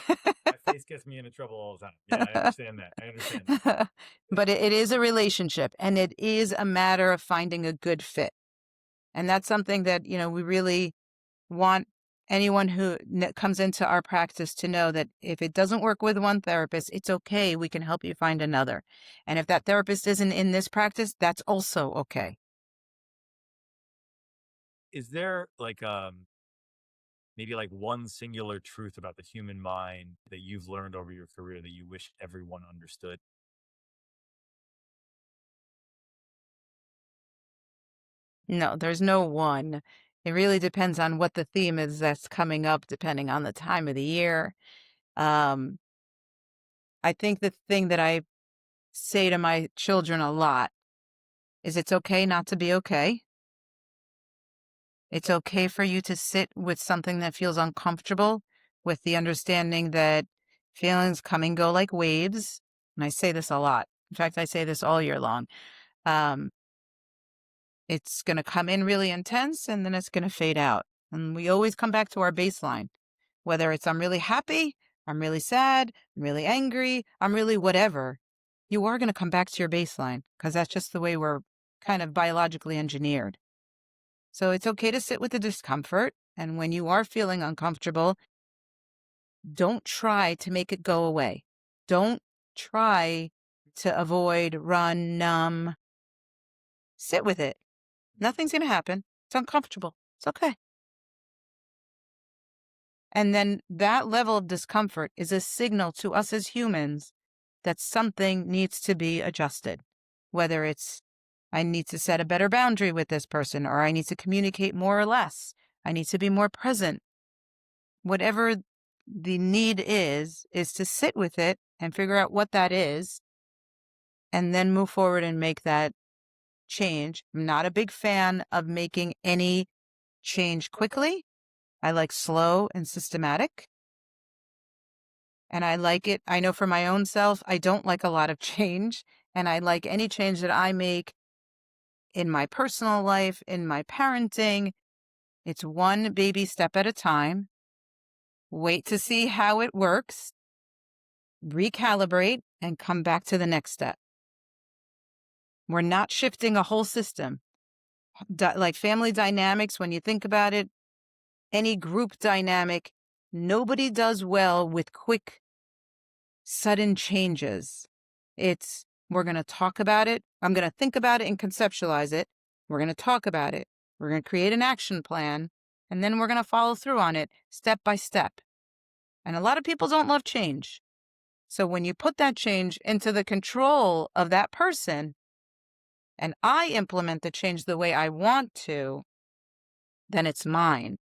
My face gets me into trouble all the time. Yeah, I understand that. I understand that. But it is a relationship, and it is a matter of finding a good fit. And that's something that, we really want anyone who comes into our practice to know, that if it doesn't work with one therapist, it's okay. We can help you find another. And if that therapist isn't in this practice, that's also okay. Is there maybe like one singular truth about the human mind that you've learned over your career that you wish everyone understood? No, there's no one. It really depends on what the theme is that's coming up, depending on the time of the year. Um, I think the thing that I say to my children a lot is, it's okay not to be okay. It's okay for you to sit with something that feels uncomfortable, with the understanding that feelings come and go like waves. And I say this a lot. In fact, I say this all year long. Um, it's going to come in really intense, and then it's going to fade out. And we always come back to our baseline, whether it's I'm really happy, I'm really sad, I'm really angry, I'm really whatever. You are going to come back to your baseline, because that's just the way we're kind of biologically engineered. So it's okay to sit with the discomfort. And when you are feeling uncomfortable, don't try to make it go away. Don't try to avoid, run, numb. Sit with it. Nothing's going to happen. It's uncomfortable. It's okay. And then that level of discomfort is a signal to us as humans that something needs to be adjusted. Whether it's, I need to set a better boundary with this person, or I need to communicate more or less. I need to be more present. Whatever the need is to sit with it and figure out what that is, and then move forward and make that change. I'm not a big fan of making any change quickly. I like slow and systematic. And I like it. I know for my own self, I don't like a lot of change. And I like any change that I make in my personal life, in my parenting. It's one baby step at a time. Wait to see how it works, recalibrate, and come back to the next step. We're not shifting a whole system. Like family dynamics, when you think about it, any group dynamic, nobody does well with quick, sudden changes. We're going to talk about it. I'm going to think about it and conceptualize it. We're going to talk about it. We're going to create an action plan, and then we're going to follow through on it step by step. And a lot of people don't love change. So when you put that change into the control of that person, and I implement the change the way I want to, then it's mine.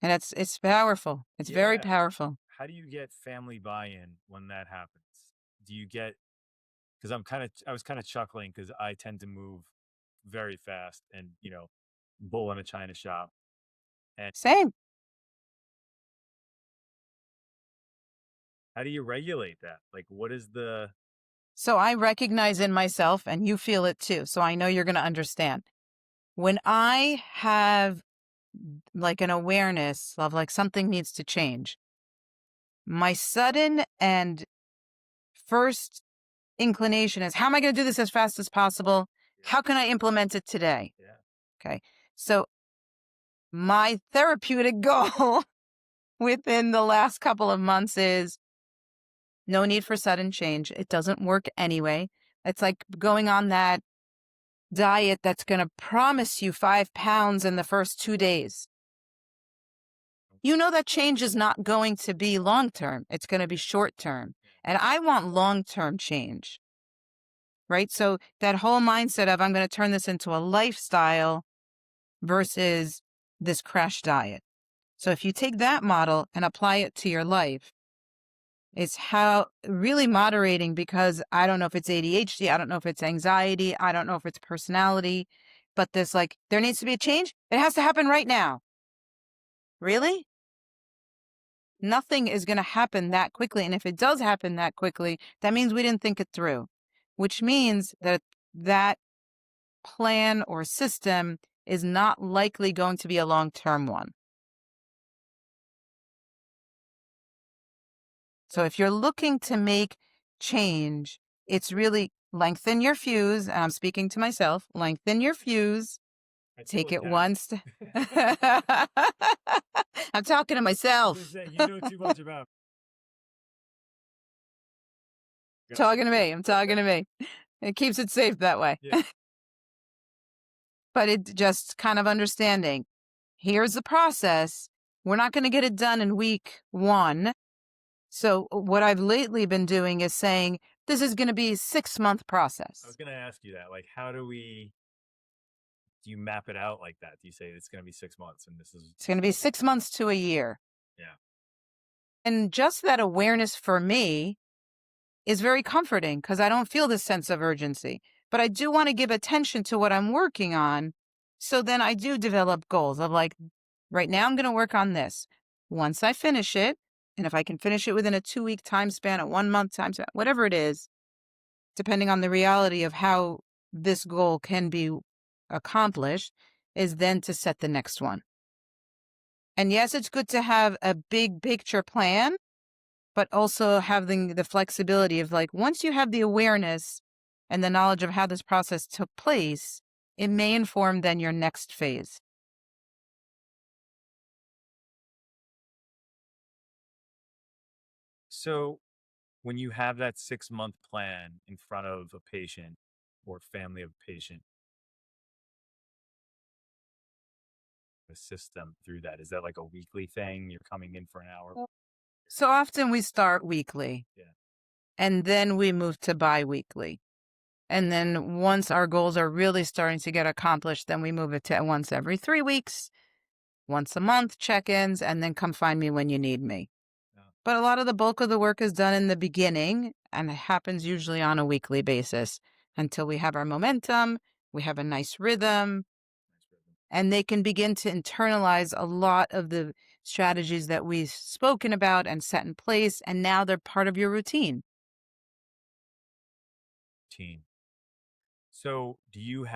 And it's powerful. It's very powerful. How do you get family buy-in when that happens? Do you get, because I was kind of chuckling because I tend to move very fast and, bull in a china shop. And Same. how do you regulate that? Like, what is the... So I recognize in myself, and you feel it too. So I know you're going to understand. When I have like an awareness of like something needs to change, my sudden and first inclination is, how am I going to do this as fast as possible? How can I implement it today? Yeah. Okay. So my therapeutic goal within the last couple of months is no need for sudden change. It doesn't work anyway. It's like going on that diet that's going to promise you 5 pounds in the first 2 days. You know that change is not going to be long-term. It's going to be short-term. And I want long-term change, right? So that whole mindset of I'm going to turn this into a lifestyle versus this crash diet. So if you take that model and apply it to your life, it's how really moderating, because I don't know if it's ADHD, I don't know if it's anxiety, I don't know if it's personality, but this like, there needs to be a change. It has to happen right now. Really? nothing is going to happen that quickly. And if it does happen that quickly, that means we didn't think it through, which means that that plan or system is not likely going to be a long-term one. So if you're looking to make change, it's really lengthen your fuse. And I'm speaking to myself, lengthen your fuse, take it one step. I'm talking to myself. You know too much about. Talking to me. I'm talking to me. It keeps it safe that way. Yeah. But it just kind of understanding. Here's the process. We're not going to get it done in week 1. So what I've lately been doing is saying, this is going to be a 6-month process. I was going to ask you that. Like, how do you map it out like that? Do you say it's going to be 6 months and it's going to be 6 months to a year? Yeah. And just that awareness for me is very comforting because I don't feel this sense of urgency, but I do want to give attention to what I'm working on. So then I do develop goals of like, right now I'm going to work on this. Once I finish it, and if I can finish it within a 2-week time span, a 1-month time span, whatever it is, depending on the reality of how this goal can be accomplished, is then to set the next one. And yes, it's good to have a big picture plan, but also having the flexibility of like, once you have the awareness and the knowledge of how this process took place, it may inform then your next phase. So when you have that 6-month plan in front of a patient or family of a patient, assist them through that? Is that like a weekly thing? You're coming in for an hour? So often we start weekly. Yeah. And then we move to bi-weekly. And then once our goals are really starting to get accomplished, then we move it to once every 3 weeks, once a month check-ins, and then come find me when you need me. Yeah. But a lot of the bulk of the work is done in the beginning, and it happens usually on a weekly basis until we have our momentum, we have a nice rhythm, and they can begin to internalize a lot of the strategies that we've spoken about and set in place, and now they're part of your routine. So do you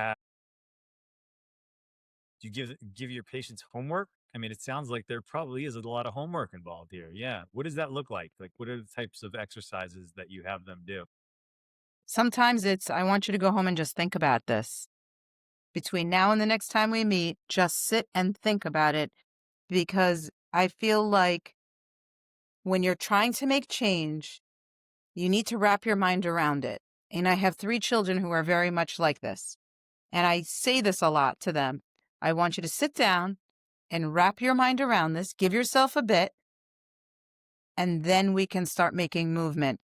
give your patients homework? I mean, it sounds like there probably is a lot of homework involved here. Yeah. What does that look like? Like, what are the types of exercises that you have them do? Sometimes it's, I want you to go home and just think about this. Between now and the next time we meet, just sit and think about it, because I feel like when you're trying to make change, you need to wrap your mind around it. And I have 3 children who are very much like this. And I say this a lot to them. I want you to sit down and wrap your mind around this, give yourself a bit, and then we can start making movement.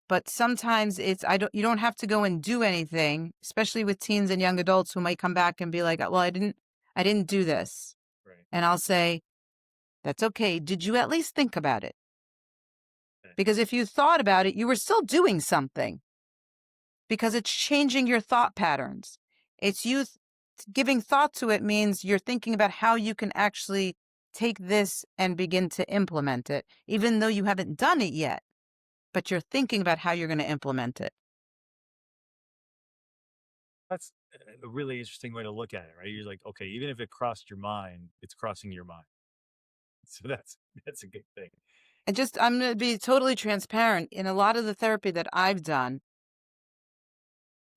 But sometimes you don't have to go and do anything, especially with teens and young adults who might come back and be like, well, I didn't do this. Right. And I'll say, that's okay. Did you at least think about it? Okay. Because if you thought about it, you were still doing something, because it's changing your thought patterns. It's giving thought to it means you're thinking about how you can actually take this and begin to implement it, even though you haven't done it yet. But you're thinking about how you're going to implement it. That's a really interesting way to look at it, right? You're like, okay, even if it crossed your mind, it's crossing your mind. So that's a good thing. And I'm going to be totally transparent. In a lot of the therapy that I've done,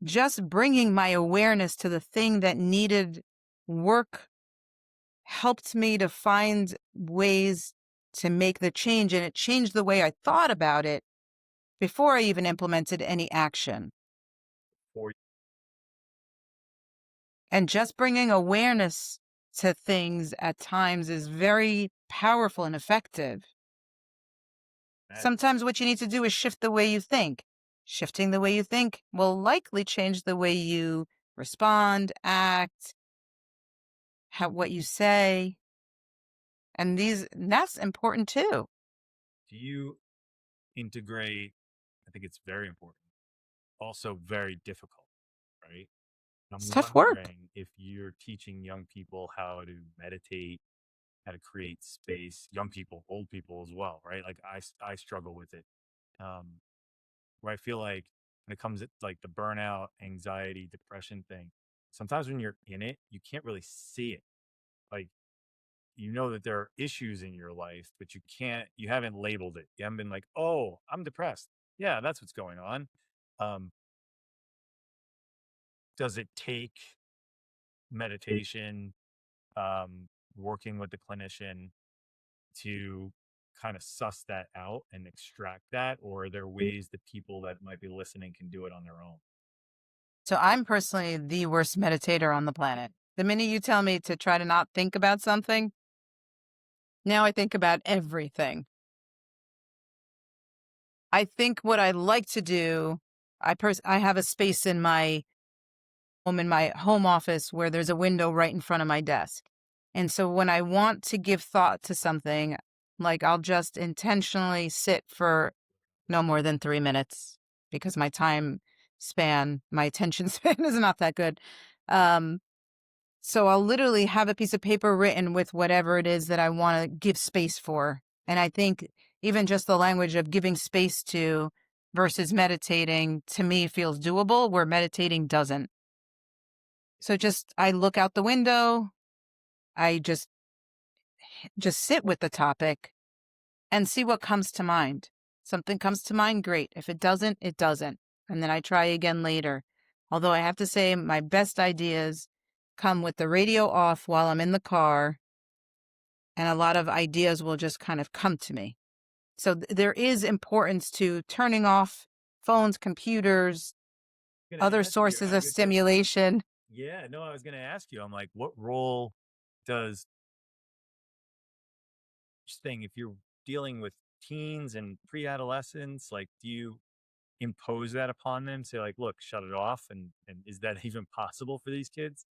just bringing my awareness to the thing that needed work helped me to find ways to make the change. And it changed the way I thought about it before I even implemented any action. And just bringing awareness to things at times is very powerful and effective. Sometimes what you need to do is shift the way you think. Shifting the way you think will likely change the way you respond, act, what you say. And that's important too. Do you integrate? I think it's very important. Also very difficult, right? It's tough work. If you're teaching young people how to meditate how to create space, young people, old people as well, right? Like I struggle with it. Um, where I feel like when it comes to like the burnout, anxiety, depression thing, sometimes when you're in it, you can't really see it. Like, you know that there are issues in your life, but you haven't labeled it. You haven't been like, oh, I'm depressed. Yeah, that's what's going on. Um, does it take meditation, working with the clinician to kind of suss that out and extract that? Or are there ways that people that might be listening can do it on their own? So I'm personally the worst meditator on the planet. The minute you tell me to try to not think about something, now I think about everything. I think what I like to do, I have a space in my home office where there's a window right in front of my desk. And so when I want to give thought to something, like I'll just intentionally sit for no more than 3 minutes because my attention span is not that good. Um, so I'll literally have a piece of paper written with whatever it is that I want to give space for. And I think even just the language of giving space to versus meditating to me feels doable, where meditating doesn't. So I look out the window, I just sit with the topic and see what comes to mind. Something comes to mind, great. If it doesn't, it doesn't. And then I try again later. Although I have to say my best ideas come with the radio off while I'm in the car, and a lot of ideas will just kind of come to me. So there is importance to turning off phones, computers, I'm gonna other ask you. sources I of was gonna, stimulation. yeah, no, I was gonna ask you. I'm like, what role does this thing if you're dealing with teens and pre-adolescents? Like, do you impose that upon them? Say, like, look, shut it off, and is that even possible for these kids?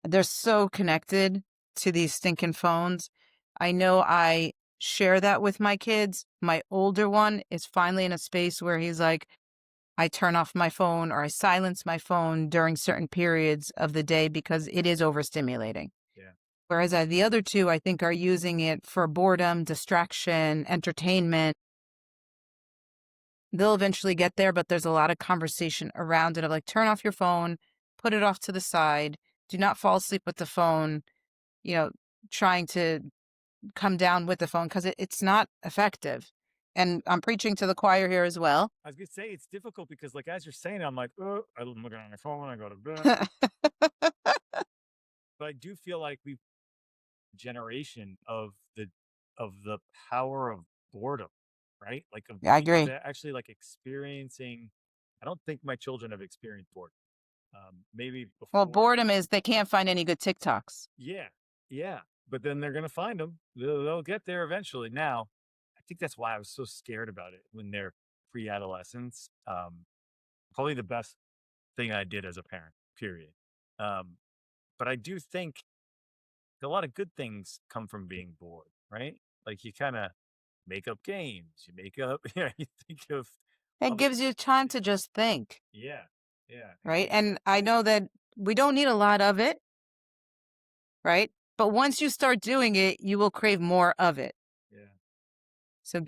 They're so connected to these stinking phones. I know I share that with my kids. My older one is finally in a space where he's like, I turn off my phone or I silence my phone during certain periods of the day because it is overstimulating. Yeah. Whereas the other two, I think, are using it for boredom, distraction, entertainment. They'll eventually get there, but there's a lot of conversation around it of like, turn off your phone, put it off to the side, do not fall asleep with the phone, you know, trying to come down with the phone because it's not effective. And I'm preaching to the choir here as well. I was gonna say it's difficult because, like, as you're saying, I'm like, oh, I'm looking on my phone when I go to bed. But I do feel like we've generation of the power of boredom, right? Like of I agree. actually like experiencing. I don't think my children have experienced boredom. Maybe Well, before. boredom is they can't find any good TikToks. Yeah, yeah. But then they're gonna find them. They'll get there eventually. Now, I think that's why I was so scared about it when they're pre-adolescents. Probably the best thing I did as a parent. Period. Um, but I do think a lot of good things come from being bored, right? Like you kind of make up games, you make up, yeah, you think of It other, gives you time to just think, yeah, yeah, right? And I know that we don't need a lot of it, right? But once you start doing it, you will crave more of it. yeah. So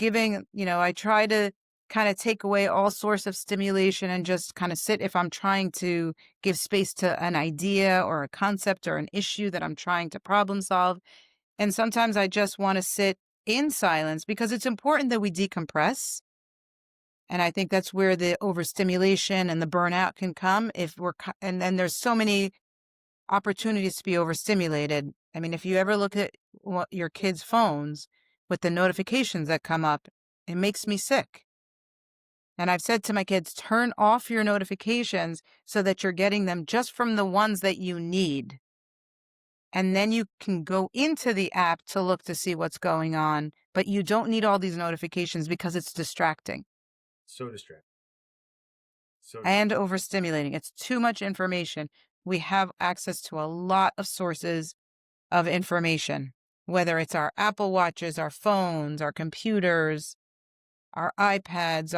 I try to kind of take away all sorts of stimulation and just kind of sit if I'm trying to give space to an idea or a concept or an issue that I'm trying to problem solve. And sometimes I just want to sit in silence because it's important that we decompress. And I think that's where the overstimulation and the burnout can come and then there's so many opportunities to be overstimulated. I mean, if you ever look at your kids' phones with the notifications that come up, it makes me sick. And I've said to my kids, turn off your notifications so that you're getting them just from the ones that you need. And then you can go into the app to look to see what's going on, but you don't need all these notifications because it's distracting So distracting. So and overstimulating. It's too much information. We have access to a lot of sources of information, whether it's our Apple Watches, our phones, our computers, our iPads,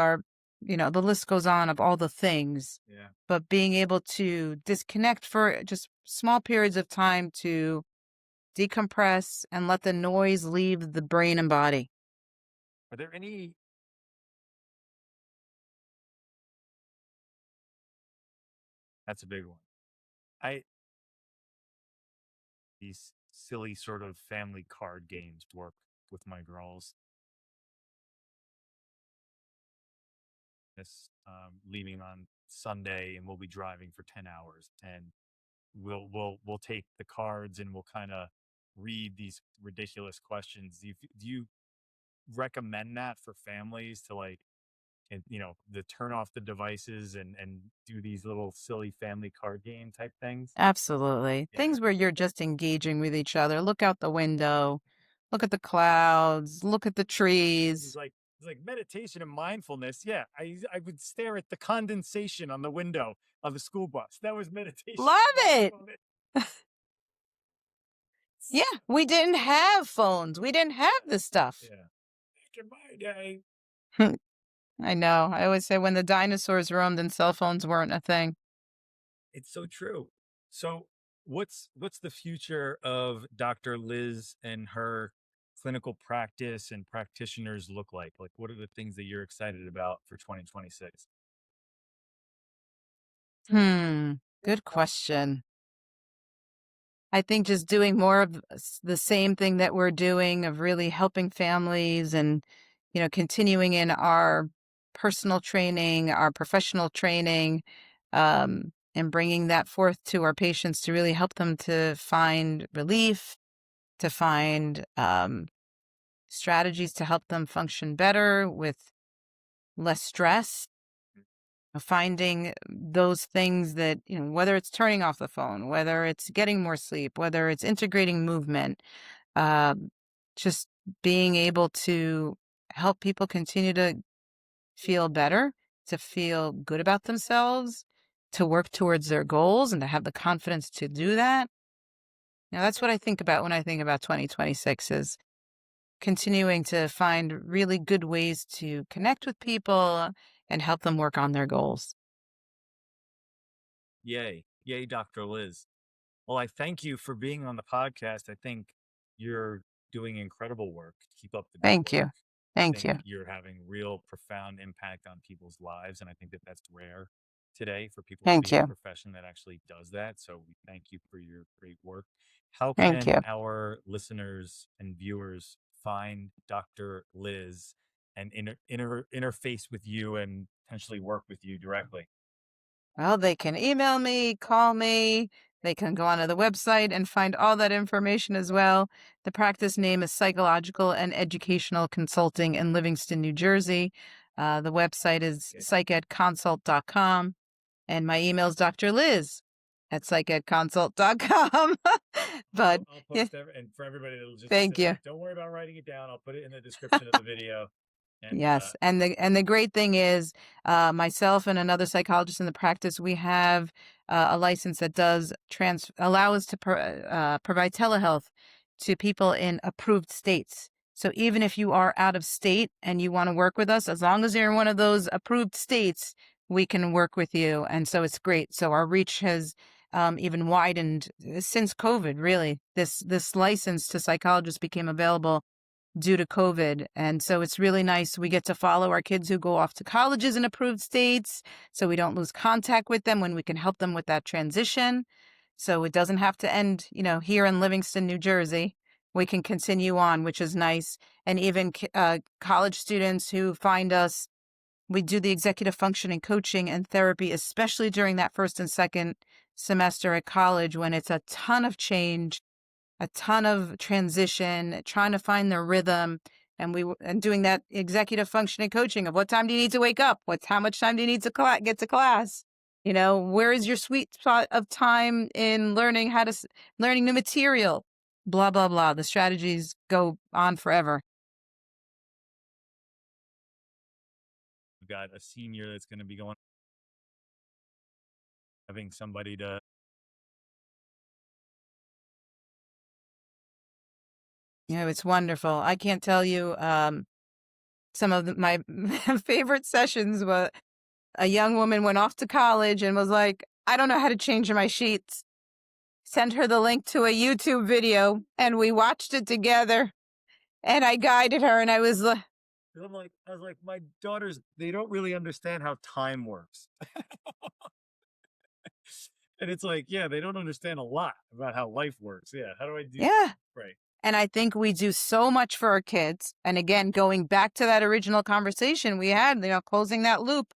the list goes on of all the things. yeah. But being able to disconnect for just small periods of time to decompress, and let the noise leave the brain and body. Are there any That's a big one. I These silly sort of family card games work with my girls. This Leaving on Sunday, and we'll be driving for 10 hours, and we'll take the cards and we'll kind of read these ridiculous questions. Do you recommend that for families to, like, and to turn off the devices and do these little silly family card game type things? Absolutely. Yeah. Things where you're just engaging with each other. Look out the window, look at the clouds, look at the It was trees. like it was like meditation and mindfulness. Yeah, I would stare at the condensation on the window of the school bus. That was meditation Love and it. mindfulness. Yeah, we didn't have phones. We didn't have this stuff. Yeah. Back in my day. I know. I always say when the dinosaurs roamed and cell phones weren't a thing. It's so true. So what's the future of Dr. Liz and her clinical practice and practitioners look like? Like, what are the things that you're excited about for 2026? Hmm. Good question. I think just doing more of the same thing that we're doing of really helping families and, continuing in our personal training, our professional training, and bringing that forth to our patients to really help them to find relief, to find strategies to help them function better with less stress, finding those things that, whether it's turning off the phone, whether it's getting more sleep, whether it's integrating movement, um, just being able to help people continue to feel better, to feel good about themselves, to work towards their goals and to have the confidence to do that. Now, that's what I think about when I think about 2026 is continuing to find really good ways to connect with people and help them work on their goals. Yay. Yay, Dr. Liz. Well, I thank you for being on the podcast. I think you're doing incredible work. Keep up the good Thank work. you. I Thank think you. you're having real profound impact on people's lives. And I think that that's rare today for people to Thank be in a you. profession that actually does that. So we thank you for your great work. How Thank can you. our listeners and viewers find Dr. Liz and interface with you and potentially work with you directly? Well, they can email me, call me. They can go onto the website and find all that information as well. The practice name is Psychological and Educational Consulting in Livingston, New Jersey. The website is Okay. psychedconsult.com. And my email is Dr. Liz at psychedconsult.com. But I'll yeah, post and for everybody that'll just thank listen, you. don't worry about writing it down. I'll put it in the description of the video. And Yes, and the great thing is, myself and another psychologist in the practice, we have a license that does allow us to provide telehealth to people in approved states. So even if you are out of state and you want to work with us, as long as you're in one of those approved states, we can work with you. And so it's great. So our reach has even widened since COVID. Really, this license to psychologists became available due to COVID. And so it's really nice. We get to follow our kids who go off to colleges in approved states so we don't lose contact with them when we can help them with that transition. So it doesn't have to end, here in Livingston, New Jersey. We can continue on, which is nice. And even college students who find us, we do the executive functioning coaching and therapy, especially during that first and second semester at college when it's a ton of change, a ton of transition, trying to find their rhythm. And doing that executive functioning coaching of what time do you need to wake up? How much time do you need to get to class? Where is your sweet spot of time in learning learning new material? Blah, blah, blah. The strategies go on forever. we've got a senior that's going to be having somebody to. It's wonderful. I can't tell you some of my favorite sessions were a young woman went off to college and was like, I don't know how to change my sheets. sent her the link to a YouTube video, and we watched it together. And I guided her, and I was like, my daughters, they don't really understand how time works. And it's like, yeah, they don't understand a lot about how life works. Yeah. How do I do? Yeah. Right. And I think we do so much for our kids. And again, going back to that original conversation we had, closing that loop,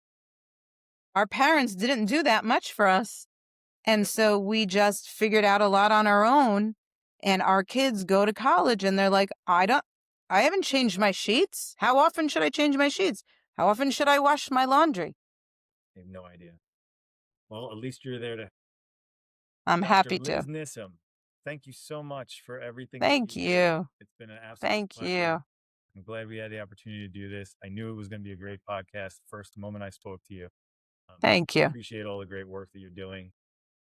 our parents didn't do that much for us. And so we just figured out a lot on our own. And our kids go to college and they're like, I haven't changed my sheets. How often should I change my sheets? How often should I wash my laundry? I have no idea. Well, at least you're there to. I'm Dr. happy Liz to. Nissim, thank you so much for everything. Thank you. It's been an absolute Thank pleasure. you. I'm glad we had the opportunity to do this. I knew it was going to be a great podcast first moment I spoke to you. Thank you. Appreciate all the great work that you're doing.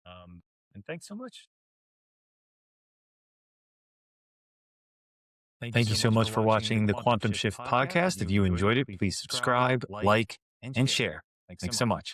And thanks so much. Thank you so much for watching the Quantum Shift podcast. If you enjoyed it, please subscribe, like, and share. Thanks so much.